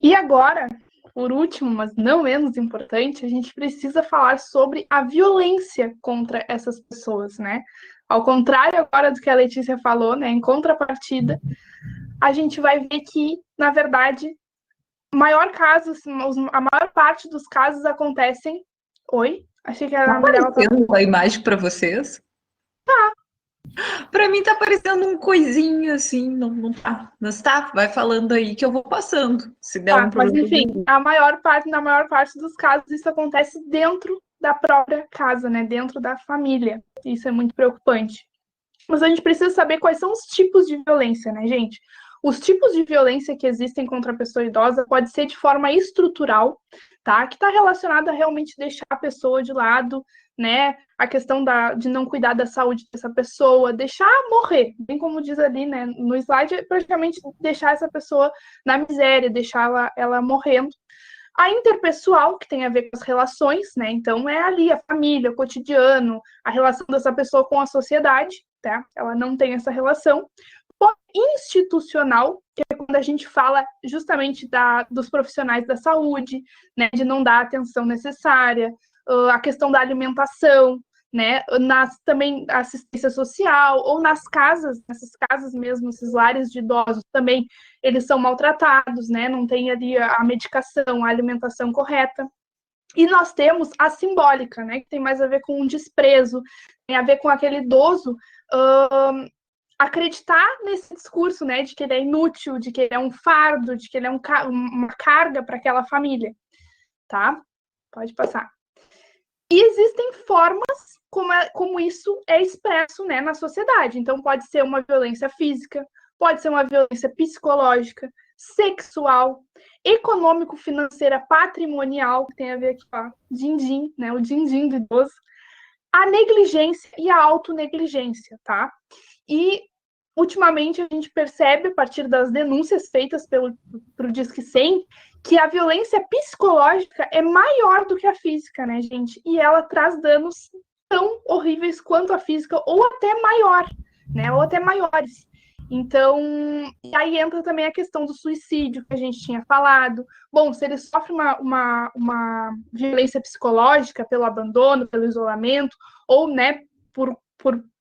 E agora, por último, mas não menos importante, a gente precisa falar sobre a violência contra essas pessoas, né? Ao contrário agora do que a Letícia falou, né? Em contrapartida, a gente vai ver que, na verdade, a maior parte dos casos acontecem... Oi? Achei que Tá a Mirella estava... aparecendo a imagem para vocês? Tá. Para mim tá aparecendo um coisinho assim, não tá. Mas tá, vai falando aí que eu vou passando. Se der Tá, um mas problema. enfim, na maior parte dos casos, isso acontece dentro da própria casa, né? Dentro da família. Isso é muito preocupante. Mas a gente precisa saber quais são os tipos de violência, né, gente? Os tipos de violência que existem contra a pessoa idosa pode ser de forma estrutural, tá? Que está relacionada a realmente deixar a pessoa de lado, né? A questão de não cuidar da saúde dessa pessoa, deixar morrer, bem como diz ali, né? No slide, é praticamente deixar essa pessoa na miséria, deixar ela morrendo. A interpessoal, que tem a ver com as relações, né? Então, é ali a família, o cotidiano, a relação dessa pessoa com a sociedade, tá? Ela não tem essa relação. Institucional, que é quando a gente fala justamente dos profissionais da saúde, né? De não dar a atenção necessária, a questão da alimentação, né? Também assistência social, ou nessas casas mesmo, esses lares de idosos também, eles são maltratados, né? Não tem ali a medicação, a alimentação correta. E nós temos a simbólica, né? Que tem mais a ver com um desprezo, tem a ver com aquele idoso acreditar nesse discurso, né? De que ele é inútil, de que ele é um fardo, de que ele é uma carga para aquela família, tá? Pode passar. E existem formas como isso é expresso, né, na sociedade. Então, pode ser uma violência física, pode ser uma violência psicológica, sexual, econômico-financeira, patrimonial, que tem a ver aqui, ó, din-din, né, o din-din do idoso, a negligência e a autonegligência, tá? E, ultimamente, a gente percebe, a partir das denúncias feitas pelo Disque 100, que a violência psicológica é maior do que a física, né, gente? E ela traz danos tão horríveis quanto a física, ou até maior, né? Ou até maiores. Então, aí entra também a questão do suicídio, que a gente tinha falado. Bom, se ele sofre uma violência psicológica pelo abandono, pelo isolamento, ou, né, por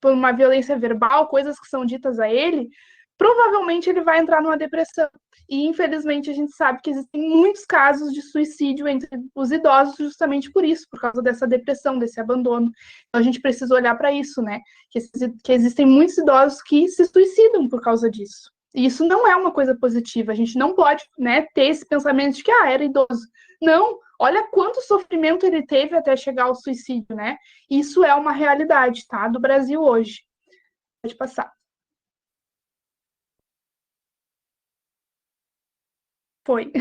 uma violência verbal, coisas que são ditas a ele, provavelmente ele vai entrar numa depressão. E, infelizmente, a gente sabe que existem muitos casos de suicídio entre os idosos justamente por isso, por causa dessa depressão, desse abandono. Então, a gente precisa olhar para isso, né? Que existem muitos idosos que se suicidam por causa disso. E isso não é uma coisa positiva. A gente não pode, né, ter esse pensamento de que, era idoso. Não, olha quanto sofrimento ele teve até chegar ao suicídio, né? Isso é uma realidade, tá? Do Brasil hoje. Pode passar. Foi.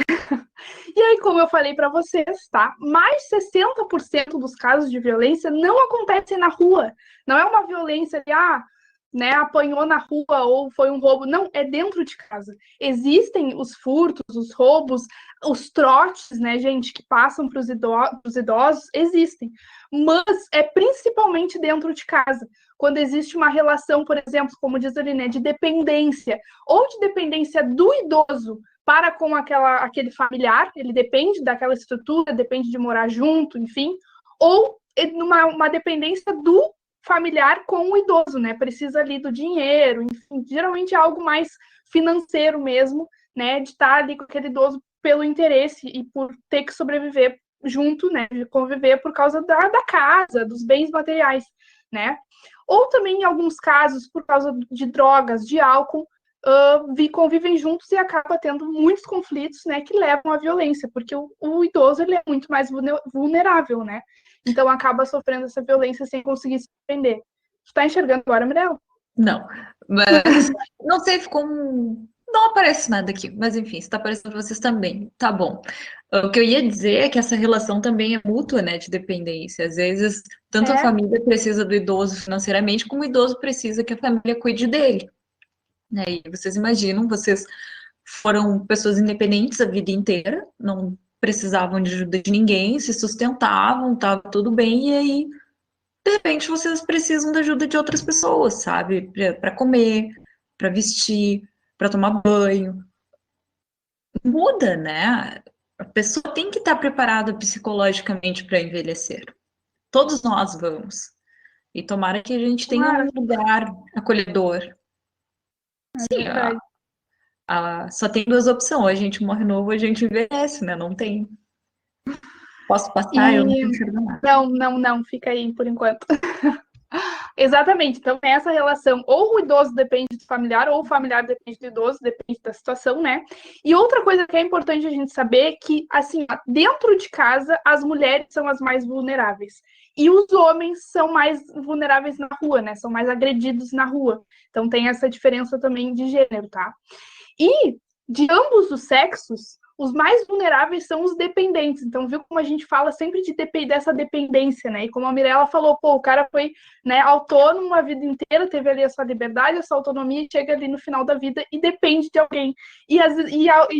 E aí, como eu falei para vocês, tá? Mais de 60% dos casos de violência não acontecem na rua. Não é uma violência de, né, apanhou na rua ou foi um roubo. Não, é dentro de casa. Existem os furtos, os roubos, os trotes, né, gente, que passam para os idosos, existem. Mas é principalmente dentro de casa. Quando existe uma relação, por exemplo, como diz ali, né, de dependência, ou de dependência do idoso para com aquele familiar, ele depende daquela estrutura, depende de morar junto, enfim, ou uma dependência do familiar com o idoso, né? Precisa ali do dinheiro, enfim, geralmente é algo mais financeiro mesmo, né? De estar ali com aquele idoso pelo interesse e por ter que sobreviver junto, né? De conviver por causa da casa, dos bens materiais, né? Ou também, em alguns casos, por causa de drogas, de álcool, convivem juntos e acaba tendo muitos conflitos, né, que levam à violência, porque o idoso ele é muito mais vulnerável, né? Então acaba sofrendo essa violência sem conseguir se defender. Tu tá enxergando agora, Mirella? Não, mas não sei, não aparece nada aqui, mas enfim, se tá aparecendo pra vocês também, tá bom. O que eu ia dizer é que essa relação também é mútua, né, de dependência. Às vezes, tanto a família precisa do idoso financeiramente, como o idoso precisa que a família cuide dele. Né? E vocês imaginam, vocês foram pessoas independentes a vida inteira, não precisavam de ajuda de ninguém, se sustentavam, estava tudo bem, e aí, de repente, vocês precisam da ajuda de outras pessoas, sabe? Para comer, para vestir, para tomar banho. muda, né? A pessoa tem que estar preparada psicologicamente para envelhecer. Todos nós vamos. E tomara que a gente tenha um lugar acolhedor. Sim, só tem duas opções. Ou a gente morre novo ou a gente envelhece, né? Não tem. Posso passar? Eu não enxergo nada. Não, fica aí por enquanto. Exatamente, então tem essa relação, ou o idoso depende do familiar, ou o familiar depende do idoso, depende da situação, né? E outra coisa que é importante a gente saber é que, assim, dentro de casa, as mulheres são as mais vulneráveis. E os homens são mais vulneráveis na rua, né? São mais agredidos na rua. Então tem essa diferença também de gênero, tá? E de ambos os sexos, os mais vulneráveis são os dependentes. Então, viu como a gente fala sempre dessa dependência, né? E como a Mirella falou, pô, o cara foi, né, autônomo a vida inteira, teve ali a sua liberdade, a sua autonomia, e chega ali no final da vida e depende de alguém. E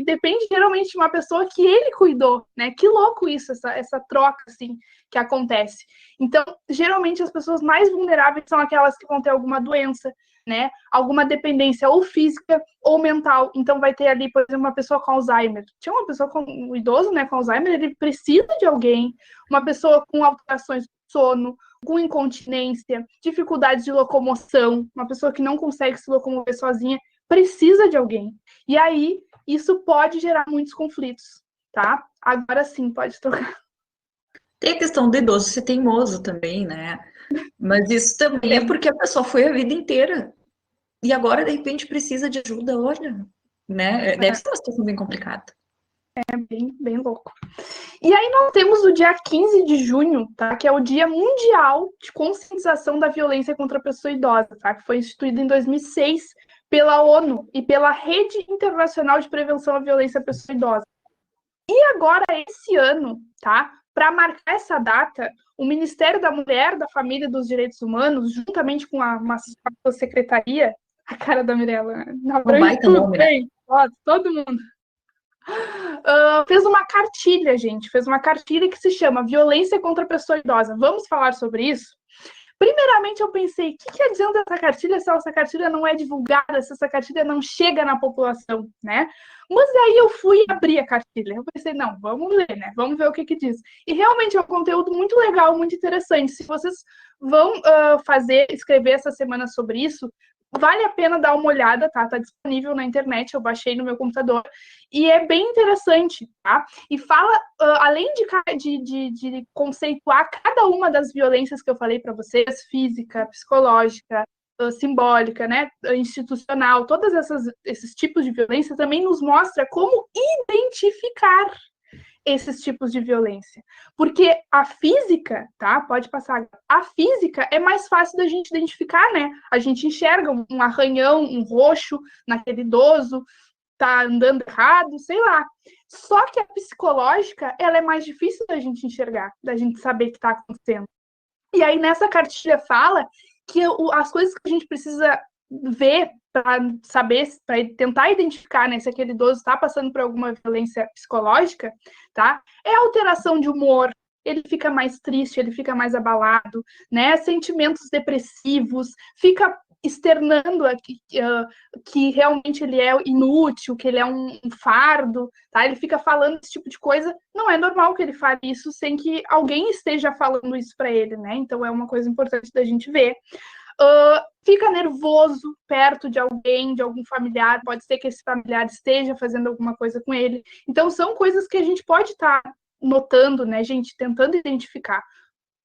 depende geralmente de uma pessoa que ele cuidou, né? Que louco isso, essa troca, assim, que acontece. Então, geralmente, as pessoas mais vulneráveis são aquelas que vão ter alguma doença, né? Alguma dependência ou física ou mental. Então vai ter ali, por exemplo, uma pessoa com Alzheimer. Tinha uma pessoa um idoso, né, com Alzheimer, ele precisa de alguém, uma pessoa com alterações do sono, com incontinência, dificuldades de locomoção, uma pessoa que não consegue se locomover sozinha, precisa de alguém. E aí isso pode gerar muitos conflitos, tá? Agora sim, pode trocar. Tem a questão do idoso ser teimoso também, né? Mas isso também é porque a pessoa foi a vida inteira. E agora, de repente, precisa de ajuda, olha, né? Deve ser uma situação bem complicada. É bem louco. E aí nós temos o dia 15 de junho, tá? Que é o Dia Mundial de Conscientização da Violência contra a Pessoa Idosa, tá? Que foi instituído em 2006 pela ONU e pela Rede Internacional de Prevenção à Violência à Pessoa Idosa. E agora, esse ano, tá? Para marcar essa data, o Ministério da Mulher, da Família e dos Direitos Humanos, juntamente com uma secretaria, a cara da Mirella, na Vai ter nome, né? todo mundo. Fez uma cartilha, gente. Fez uma cartilha que se chama Violência contra a Pessoa Idosa. Vamos falar sobre isso? Primeiramente, eu pensei, o que adianta essa cartilha se essa cartilha não é divulgada, se essa cartilha não chega na população, né? Mas aí eu fui abrir a cartilha. Eu pensei, não, vamos ler, né? Vamos ver o que diz. E realmente é um conteúdo muito legal, muito interessante. Se vocês vão escrever essa semana sobre isso, vale a pena dar uma olhada, tá? Tá disponível na internet, eu baixei no meu computador. E é bem interessante, tá? E fala, além de conceituar cada uma das violências que eu falei para vocês, física, psicológica, simbólica, né, institucional, todos esses tipos de violência, também nos mostra como identificar esses tipos de violência. Porque a física, tá? Pode passar. A física é mais fácil da gente identificar, né? A gente enxerga um arranhão, um roxo naquele idoso, tá andando errado, sei lá. Só que a psicológica, ela é mais difícil da gente enxergar, da gente saber o que está acontecendo. E aí, nessa cartilha fala que as coisas que a gente precisa ver para saber, para tentar identificar, né, se aquele idoso está passando por alguma violência psicológica, tá? É alteração de humor, ele fica mais triste, ele fica mais abalado, né? Sentimentos depressivos, fica externando que realmente ele é inútil, que ele é um fardo, tá? Ele fica falando esse tipo de coisa. Não é normal que ele fale isso sem que alguém esteja falando isso para ele, né? Então é uma coisa importante da gente ver. Fica nervoso perto de alguém, de algum familiar, pode ser que esse familiar esteja fazendo alguma coisa com ele. Então são coisas que a gente pode estar notando, né, gente, tentando identificar,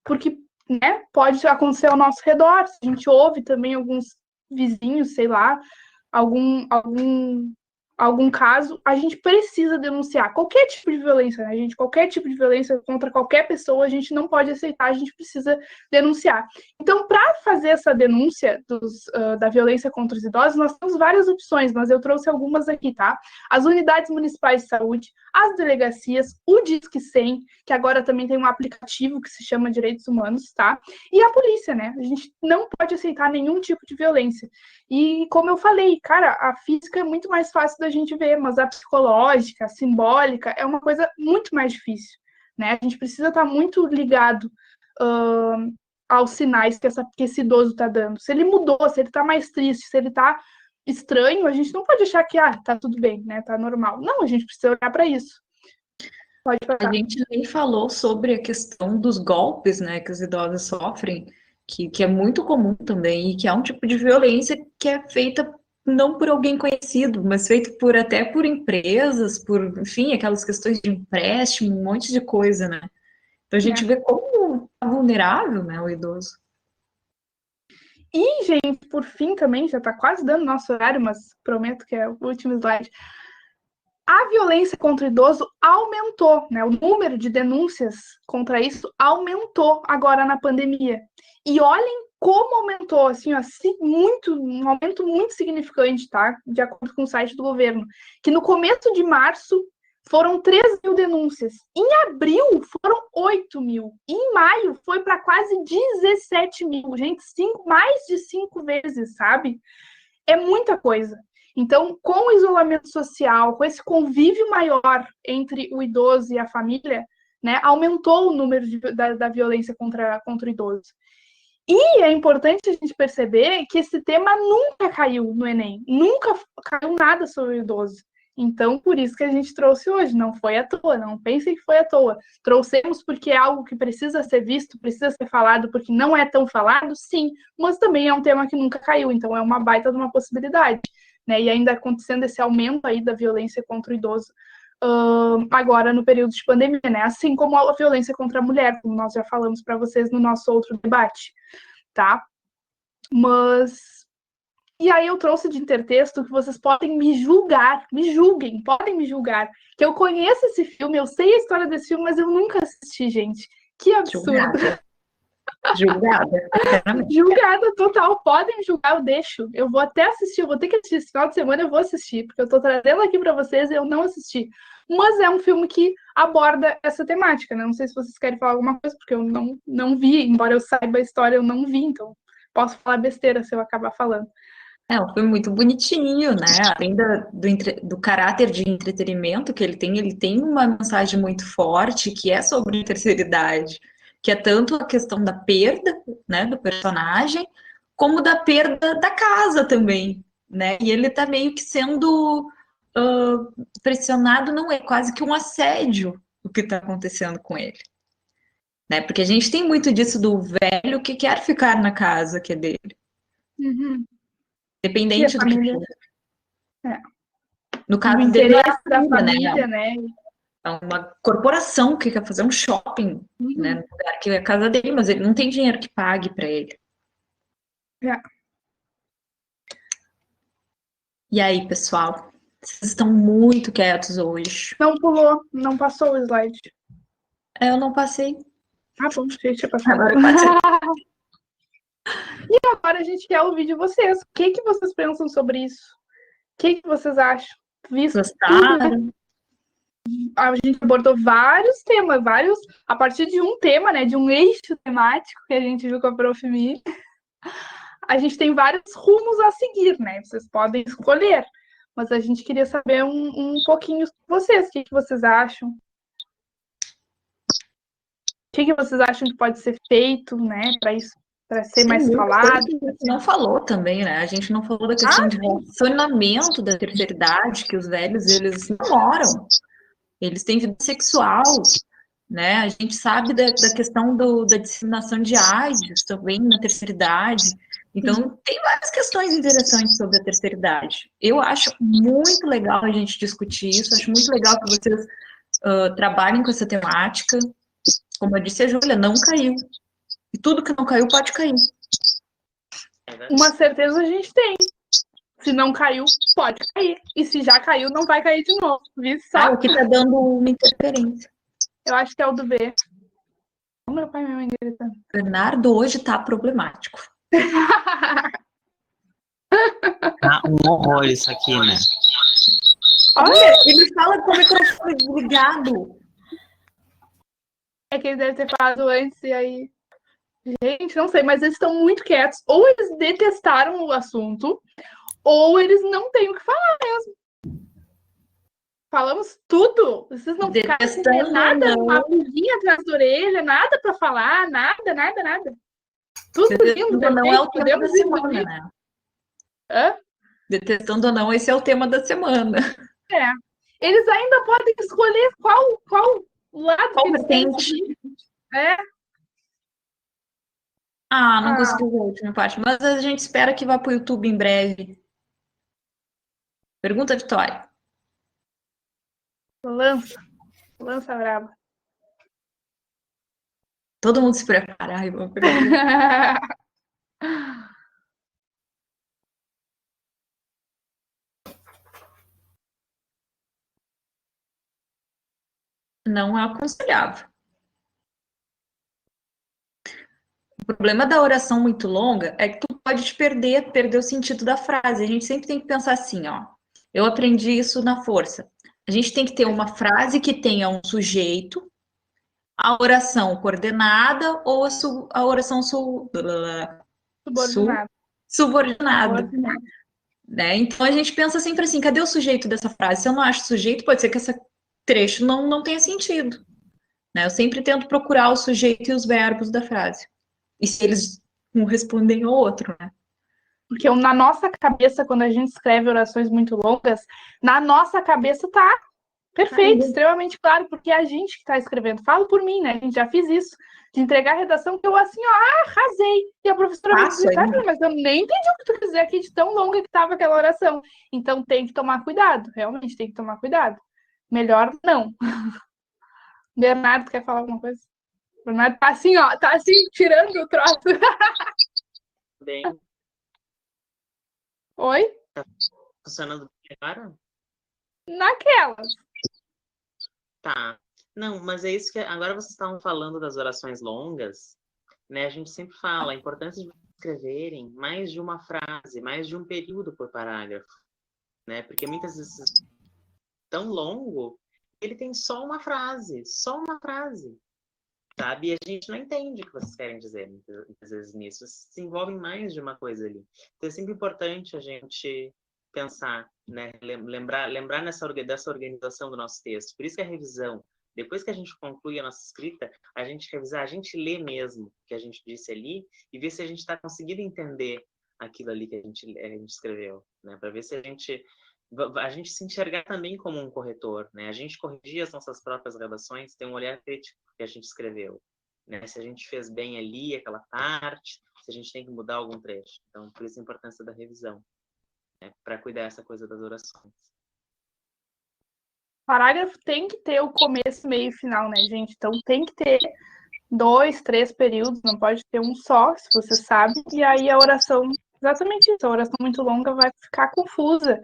porque, né, pode acontecer ao nosso redor. A gente ouve também alguns vizinhos, sei lá, algum caso, a gente precisa denunciar qualquer tipo de violência, né, gente? Qualquer tipo de violência contra qualquer pessoa, a gente não pode aceitar, a gente precisa denunciar. Então, para fazer essa denúncia da violência contra os idosos, nós temos várias opções, mas eu trouxe algumas aqui, tá? As unidades municipais de saúde, as delegacias, o Disque 100, que agora também tem um aplicativo que se chama Direitos Humanos, tá? E a polícia, né? A gente não pode aceitar nenhum tipo de violência. E, como eu falei, cara, a física é muito mais fácil da gente ver, mas a psicológica, a simbólica, é uma coisa muito mais difícil, né? A gente precisa estar muito ligado aos sinais que esse idoso está dando. Se ele mudou, se ele está mais triste, se ele está estranho, a gente não pode achar que tá tudo bem, né? Tá normal. Não, a gente precisa olhar para isso. Pode passar. A gente nem falou sobre a questão dos golpes, né, que os idosos sofrem, que é muito comum também, e que é um tipo de violência que é feita não por alguém conhecido, mas feito até por empresas, por, enfim, aquelas questões de empréstimo, um monte de coisa, né? Então a gente vê como é vulnerável, né, o idoso. E, gente, por fim também, já está quase dando nosso horário, mas prometo que é o último slide. A violência contra o idoso aumentou, né? O número de denúncias contra isso aumentou agora na pandemia. E olhem como aumentou, assim, ó, um aumento muito significante, tá? De acordo com o site do governo. Que no começo de março foram 3.000 denúncias. Em abril foram 8.000. E em maio foi para quase 17.000. Gente, mais de 5 vezes, sabe? É muita coisa. Então, com o isolamento social, com esse convívio maior entre o idoso e a família, né, aumentou o número da violência contra o idoso. E é importante a gente perceber que esse tema nunca caiu no Enem, nunca caiu nada sobre o idoso. Então, por isso que a gente trouxe hoje, não foi à toa, não pensem que foi à toa. Trouxemos porque é algo que precisa ser visto, precisa ser falado, porque não é tão falado, sim, mas também é um tema que nunca caiu, então é uma baita de uma possibilidade. Né, e ainda acontecendo esse aumento aí da violência contra o idoso agora no período de pandemia, né? Assim como a violência contra a mulher, como nós já falamos para vocês no nosso outro debate, tá? Mas... E aí eu trouxe de intertexto que vocês podem me julgar, me julguem, podem me julgar, que eu conheço esse filme, eu sei a história desse filme, mas eu nunca assisti, gente. Que absurdo. Julgada. Julgada total, podem me julgar, eu deixo. Eu vou até assistir, eu vou ter que assistir esse final de semana, eu vou assistir, porque eu tô trazendo aqui para vocês e eu não assisti. Mas é um filme que aborda essa temática, né? Não sei se vocês querem falar alguma coisa, porque eu não vi, embora eu saiba a história, eu não vi, então posso falar besteira se eu acabar falando. É um filme muito bonitinho, né? Além do caráter de entretenimento que ele tem uma mensagem muito forte que é sobre a terceira idade, que é tanto a questão da perda, né, do personagem, como da perda da casa também, né? E ele tá meio que sendo pressionado, não é quase que um assédio o que está acontecendo com ele, né? Porque a gente tem muito disso do velho que quer ficar na casa que é dele. Uhum. Independente do família... que for. No caso o dele, interesse da família, né? É uma corporação que quer fazer um shopping, né, no lugar que é a casa dele, mas ele não tem dinheiro que pague para ele. E aí, pessoal? Vocês estão muito quietos hoje. Não pulou, não passou o slide. Eu não passei. Ah, bom, deixa eu passar. Agora eu passei. E agora a gente quer ouvir de vocês. O que vocês pensam sobre isso? O que vocês acham? Gostaram? A gente abordou vários temas, a partir de um tema, né, de um eixo temático que a gente viu com a Prof. Mi. A gente tem vários rumos a seguir, né? Vocês podem escolher. Mas a gente queria saber um pouquinho de vocês. O que vocês acham? O que vocês acham que pode ser feito, né, para isso, para ser mais falado? A gente não falou também, né? A gente não falou da questão de relacionamento da terceira idade, que os velhos, eles namoram. Eles têm vida sexual, né? A gente sabe da questão da disseminação de AIDS também na terceira idade. Então, tem várias questões interessantes sobre a terceira idade. Eu acho muito legal a gente discutir isso, acho muito legal que vocês trabalhem com essa temática. Como eu disse a Júlia, não caiu. E tudo que não caiu pode cair. Uma certeza a gente tem. Se não caiu, pode cair. E se já caiu, não vai cair de novo. O que tá dando uma interferência. Eu acho que é o do B. Meu pai e minha mãe gritando. Bernardo hoje tá problemático. Tá um horror isso aqui, né? Olha, ele fala com o microfone desligado. É que ele deve ter falado antes e aí... Gente, não sei, mas eles estão muito quietos. Ou eles detestaram o assunto, ou eles não têm o que falar mesmo. Falamos tudo. Vocês não ficaram sem nada, uma pulguinha atrás da orelha, nada para falar, nada. Tudo lindo. Não é o tempo da semana, né? Hã? Detestando ou não, esse é o tema da semana. Eles ainda podem escolher qual lado Qual que eles querem vertente? seguir. É. Não consegui ver a última parte, mas a gente espera que vá para o YouTube em breve. Pergunta, Vitória. Lança braba. Todo mundo se prepara. Ai, vou perguntar. Não é aconselhável. O problema da oração muito longa é que tu pode te perder o sentido da frase. A gente sempre tem que pensar assim, ó. Eu aprendi isso na força. A gente tem que ter uma frase que tenha um sujeito, a oração coordenada ou a oração subordinada. Né? Então a gente pensa sempre assim, cadê o sujeito dessa frase? Se eu não acho sujeito, pode ser que esse trecho não tenha sentido. Né? Eu sempre tento procurar o sujeito e os verbos da frase. E se eles um respondem ao outro, né? Porque na nossa cabeça, quando a gente escreve orações muito longas, na nossa cabeça tá perfeito, extremamente claro, porque é a gente que está escrevendo. Falo por mim, né? A gente já fiz isso, de entregar a redação que eu assim, ó, arrasei. E a professora me disse, mas eu nem entendi o que tu quis dizer aqui de tão longa que estava aquela oração. Então tem que tomar cuidado, realmente tem que tomar cuidado. Melhor não. Bernardo, quer falar alguma coisa? Bernardo tá assim, ó, tá assim, tirando o troço. Bem, Oi? tá funcionando bem agora? Naquelas. Tá. Não, mas é isso que agora vocês estavam falando das orações longas, né? A gente sempre fala a importância de escreverem mais de uma frase, mais de um período por parágrafo, né? Porque muitas vezes tão longo, ele tem só uma frase, sabe? E a gente não entende o que vocês querem dizer muitas vezes nisso. Vocês se envolvem mais de uma coisa ali. Então é sempre importante a gente pensar, né? Lembrar dessa organização do nosso texto. Por isso que a revisão, depois que a gente conclui a nossa escrita, a gente revisar, a gente lê mesmo o que a gente disse ali e ver se a gente está conseguindo entender aquilo ali que a gente escreveu, né? Para ver se a gente se enxergar também como um corretor, né? A gente corrigir as nossas próprias redações, ter um olhar crítico que a gente escreveu, né? Se a gente fez bem ali aquela parte, se a gente tem que mudar algum trecho. Então, por isso a importância da revisão, né? Para cuidar dessa coisa das orações. Parágrafo tem que ter o começo, meio e final, né, gente? Então tem que ter 2, 3 períodos, não pode ter um só, se você sabe. E aí a oração, exatamente isso, a oração muito longa vai ficar confusa.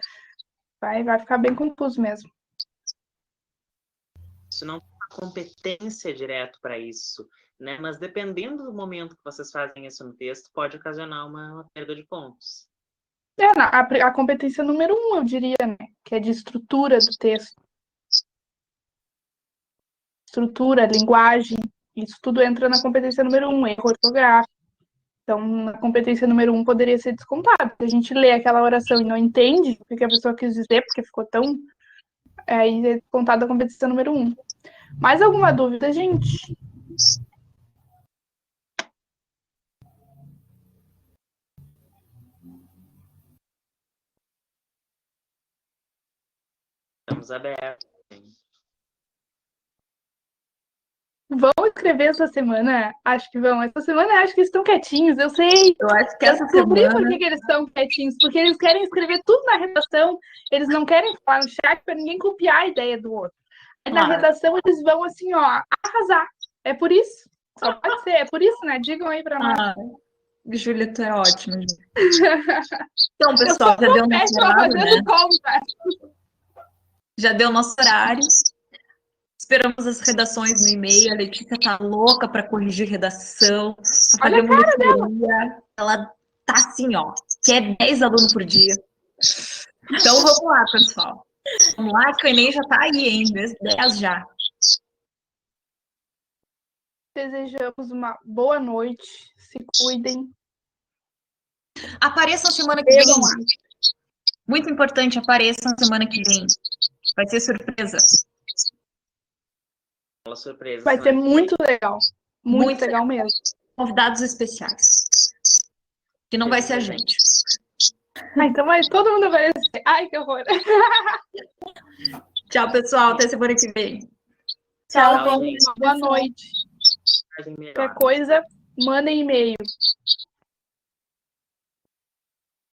Vai ficar bem confuso mesmo. Isso não tem uma competência direto para isso, né? Mas dependendo do momento que vocês fazem isso no texto, pode ocasionar uma perda de pontos. A competência número 1, eu diria, né? Que é de estrutura do texto. Estrutura, linguagem, isso tudo entra na competência número 1, erro ortográfico. Então, a competência número 1 poderia ser descontada. Se a gente lê aquela oração e não entende o que a pessoa quis dizer, porque ficou tão... Aí é descontada a competência número 1. Mais alguma dúvida, gente? Estamos abertos. Vão escrever essa semana? Acho que vão. Essa semana acho que estão quietinhos, eu sei. Eu acho que Eu essa descobri semana... por que eles estão quietinhos. Porque eles querem escrever tudo na redação. Eles não querem falar no chat para ninguém copiar a ideia do outro. Aí na redação eles vão assim, ó, arrasar. É por isso. Só pode ser. É por isso, né? Digam aí para nós. Júlia, tu é ótima. Então, pessoal, já deu nosso horário, né? Já deu nosso horário. Esperamos as redações no e-mail. A Letícia tá louca para corrigir redação. Olha a cara dela. Ela tá assim, ó. Quer 10 alunos por dia. Então, vamos lá, pessoal. Vamos lá, que o Enem já tá aí, hein? 10 já. Desejamos uma boa noite. Se cuidem. Apareçam semana que vem. Muito importante, apareçam semana que vem. Vai ser surpresa. Surpresa, vai ser muito legal. Muito legal mesmo. Convidados especiais. Que não vai ser a gente. Então vai todo mundo aparecer. Ai, que horror. Tchau, pessoal. Até semana que vem. Tchau, Tchau, gente. gente. Boa noite. Qualquer coisa, mandem e-mail.